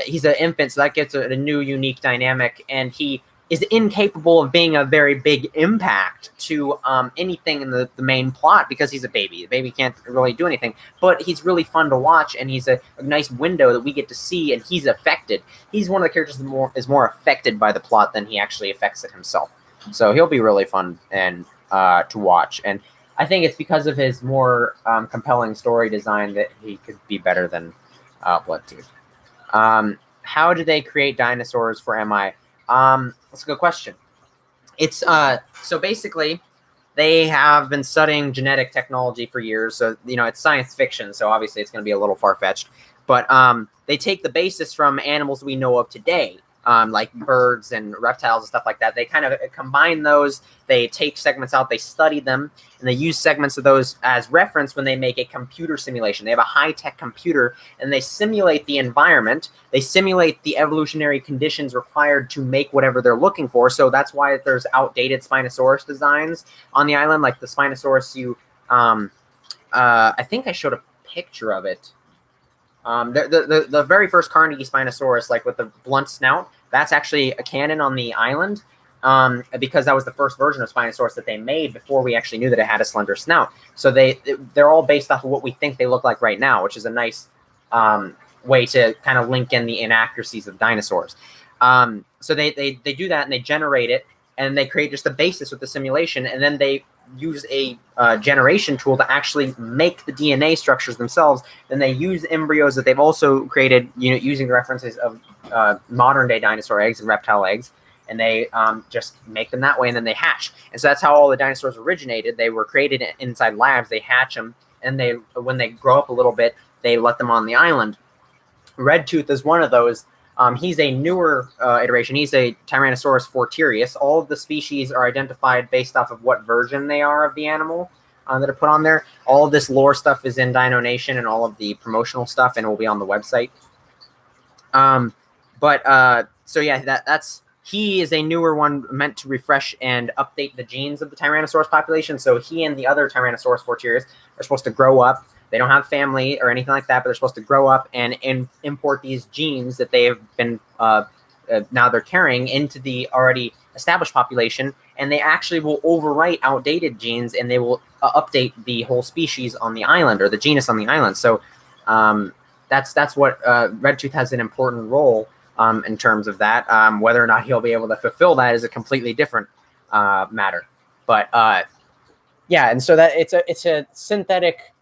Speaker 1: he's an infant, so that gets a new, unique dynamic. And he is incapable of being a very big impact to anything in the main plot because he's a baby. The baby can't really do anything. But he's really fun to watch, and he's a nice window that we get to see, and he's affected. He's one of the characters that is more affected by the plot than he actually affects it himself. So he'll be really fun and to watch. And I think it's because of his more compelling story design that he could be better than Bloodtooth. How do they create dinosaurs for MI? That's a good question. It's so basically they have been studying genetic technology for years. So, it's science fiction. So obviously it's going to be a little far-fetched, but they take the basis from animals we know of today. Like birds and reptiles and stuff like that. They kind of combine those. They take segments out, they study them, and they use segments of those as reference when they make a computer simulation. They have a high-tech computer, and they simulate the environment. They simulate the evolutionary conditions required to make whatever they're looking for. So that's why there's outdated Spinosaurus designs on the island. Like the Spinosaurus I think I showed a picture of it. The very first Carnegie Spinosaurus, like with the blunt snout, that's actually a canon on the island because that was the first version of Spinosaurus that they made before we actually knew that it had a slender snout. So they're all based off of what we think they look like right now, which is a nice way to kind of link in the inaccuracies of dinosaurs. So they do that and they generate it and they create just a basis with the simulation, and then they use a generation tool to actually make the DNA structures themselves. Then they use embryos that they've also created, using the references of modern day dinosaur eggs and reptile eggs, and they just make them that way, and then they hatch. And so that's how all the dinosaurs originated. They were created inside labs. They hatch them, and when they grow up a little bit, they let them on the island. Redtooth is one of those. He's a newer iteration. He's a Tyrannosaurus forterius. All of the species are identified based off of what version they are of the animal that are put on there. All of this lore stuff is in Dino Nation and all of the promotional stuff, and it will be on the website. So yeah, he is a newer one meant to refresh and update the genes of the Tyrannosaurus population. So he and the other Tyrannosaurus forterius are supposed to grow up. They don't have family or anything like that, but they're supposed to grow up and import these genes that they have been now they're carrying into the already established population, and they actually will overwrite outdated genes, and they will update the whole species on the island or the genus on the island. So that's what Redtooth has an important role in terms of that. Whether or not he'll be able to fulfill that is a completely different matter. But yeah, and so that it's a synthetic.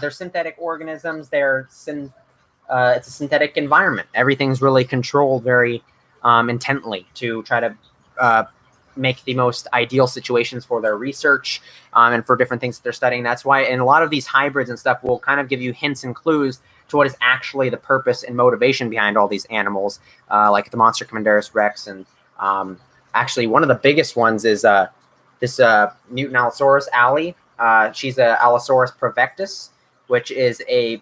Speaker 1: They're synthetic organisms. It's a synthetic environment. Everything's really controlled very intently to try to make the most ideal situations for their research and for different things that they're studying. That's why in a lot of these hybrids and stuff will kind of give you hints and clues to what is actually the purpose and motivation behind all these animals, like the monster Commanderus Rex. And actually one of the biggest ones is this mutant Allosaurus, Allie. She's a Allosaurus provectus, which is a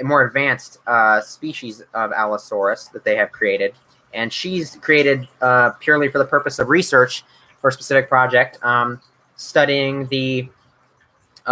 Speaker 1: more advanced species of Allosaurus that they have created. And she's created purely for the purpose of research for a specific project, studying the...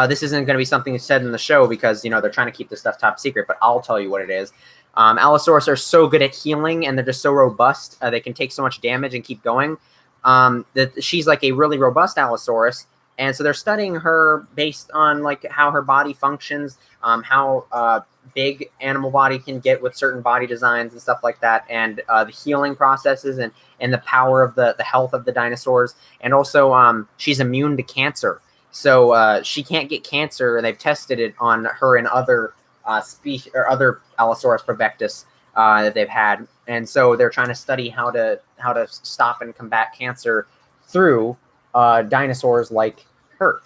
Speaker 1: this isn't going to be something said in the show because, they're trying to keep this stuff top secret, but I'll tell you what it is. Allosaurus are so good at healing, and they're just so robust. They can take so much damage and keep going. That she's like a really robust Allosaurus. And so they're studying her based on like how her body functions, how big animal body can get with certain body designs and stuff like that, and the healing processes and the power of the health of the dinosaurs. And also she's immune to cancer. So she can't get cancer, and they've tested it on her and other species or other Allosaurus provectus that they've had. And so they're trying to study how to stop and combat cancer through dinosaurs like her.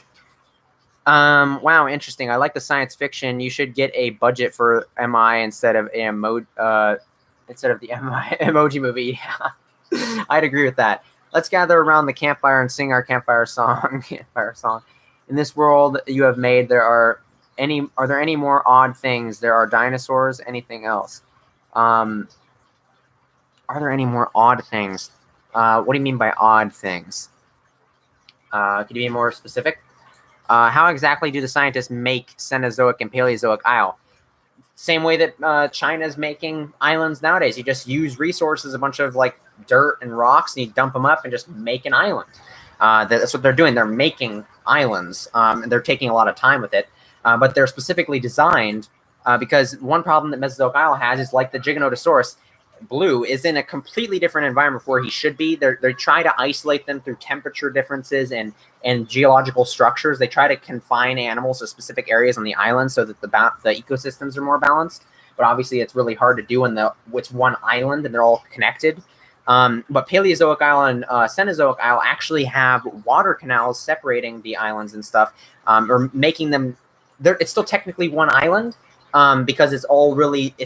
Speaker 1: Wow, interesting. I like the science fiction. You should get a budget for MI instead of the MI emoji movie. I'd agree with that. Let's gather around the campfire and sing our campfire song. Campfire song. In this world you have made, are there any more odd things? There are dinosaurs. Anything else? Are there any more odd things? What do you mean by odd things? Could you be more specific? How exactly do the scientists make Cenozoic and Paleozoic Isle? Same way that China's making islands nowadays. You just use resources, a bunch of like dirt and rocks, and you dump them up and just make an island. That's what they're doing. They're making islands, and they're taking a lot of time with it. But they're specifically designed because one problem that Mesozoic Isle has is, like the Giganotosaurus, Blue is in a completely different environment where he should be. They try to isolate them through temperature differences and geological structures. They try to confine animals to specific areas on the island so that the ecosystems are more balanced. But obviously, it's really hard to do when it's one island and they're all connected. But Paleozoic Isle and Cenozoic Isle actually have water canals separating the islands and stuff, or making them. It's still technically one island because it's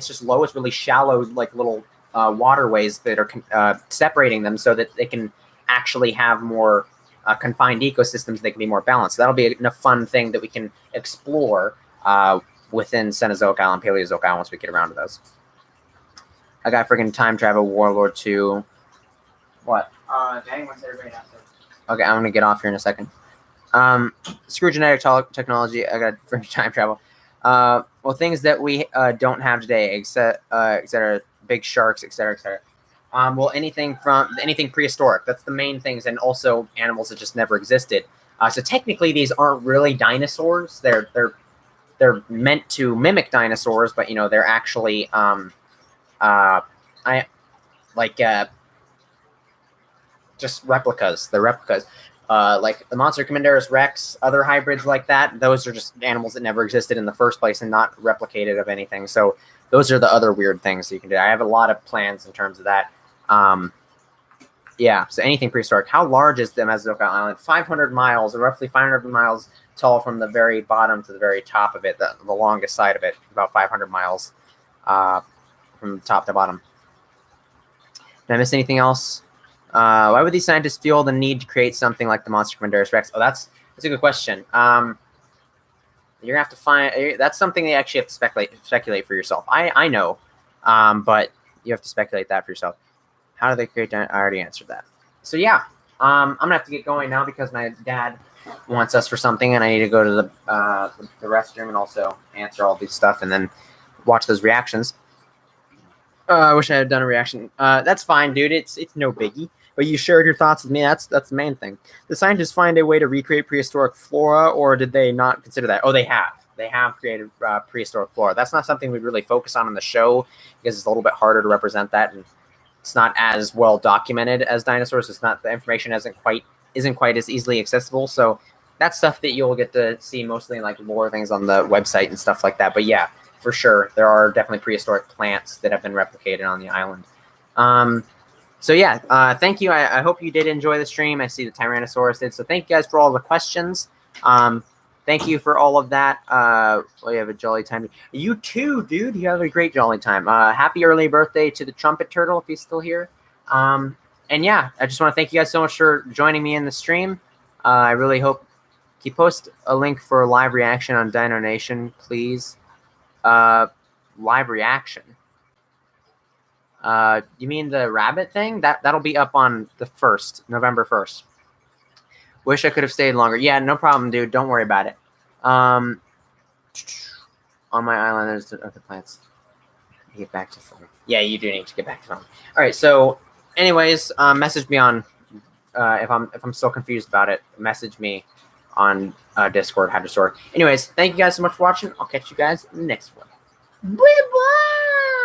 Speaker 1: just low. It's really shallow, like little waterways that are separating them so that they can actually have more confined ecosystems. They can be more balanced. So that'll be a fun thing that we can explore within Cenozoic Isle and Paleozoic Isle once we get around to those. I got freaking time travel warlord 2. What?
Speaker 2: Dang, what's everybody out there?
Speaker 1: Okay, I'm gonna get off here in a second. Screw genetic technology. I got freaking time travel. Well, things that we don't have today, etc. Big sharks, etc. Well, anything prehistoric. That's the main things, and also animals that just never existed. So technically, these aren't really dinosaurs. They're meant to mimic dinosaurs, but they're actually just replicas. They're replicas. Like the Monster Commanderus Rex, other hybrids like that. Those are just animals that never existed in the first place and not replicated of anything. So those are the other weird things that you can do. I have a lot of plans in terms of that. Yeah, so anything prehistoric. How large is the Mesozoic Island? 500 miles, or roughly 500 miles tall from the very bottom to the very top of it, the longest side of it, about 500 miles from top to bottom. Did I miss anything else? Why would these scientists feel the need to create something like the Monster Commanderus Rex? Oh, that's a good question. You're gonna have to find. That's something they actually have to speculate for yourself. I know, but you have to speculate that for yourself. How do they create? I already answered that. So yeah, I'm gonna have to get going now because my dad wants us for something, and I need to go to the restroom and also answer all this stuff, and then watch those reactions. I wish I had done a reaction. That's fine, dude. It's no biggie. But you shared your thoughts with me. That's the main thing. Did scientists find a way to recreate prehistoric flora, or did they not consider that? Oh, they have. They have created prehistoric flora. That's not something we'd really focus on the show because it's a little bit harder to represent that, and it's not as well documented as dinosaurs. It's not, the information isn't quite as easily accessible. So that's stuff that you'll get to see mostly in like lore things on the website and stuff like that. But yeah, for sure, there are definitely prehistoric plants that have been replicated on the island. So yeah, thank you. I hope you did enjoy the stream. I see the Tyrannosaurus did. So thank you guys for all the questions. Thank you for all of that. Well, you have a jolly time. You too, dude. You have a great jolly time. Happy early birthday to the Trumpet Turtle if he's still here. And yeah, I just want to thank you guys so much for joining me in the stream. I really hope you post a link for a live reaction on Dino Nation, please. Live reaction. You mean the rabbit thing? That'll be up on the 1st, November 1st. Wish I could have stayed longer. Yeah, no problem, dude. Don't worry about it. On my island, there's other plants. Get back to phone. Yeah, you do need to get back to phone. All right. So, anyways, message me on if I'm still confused about it. Message me on Discord, Hadrosort. Anyways, thank you guys so much for watching. I'll catch you guys in the next one. Bye bye.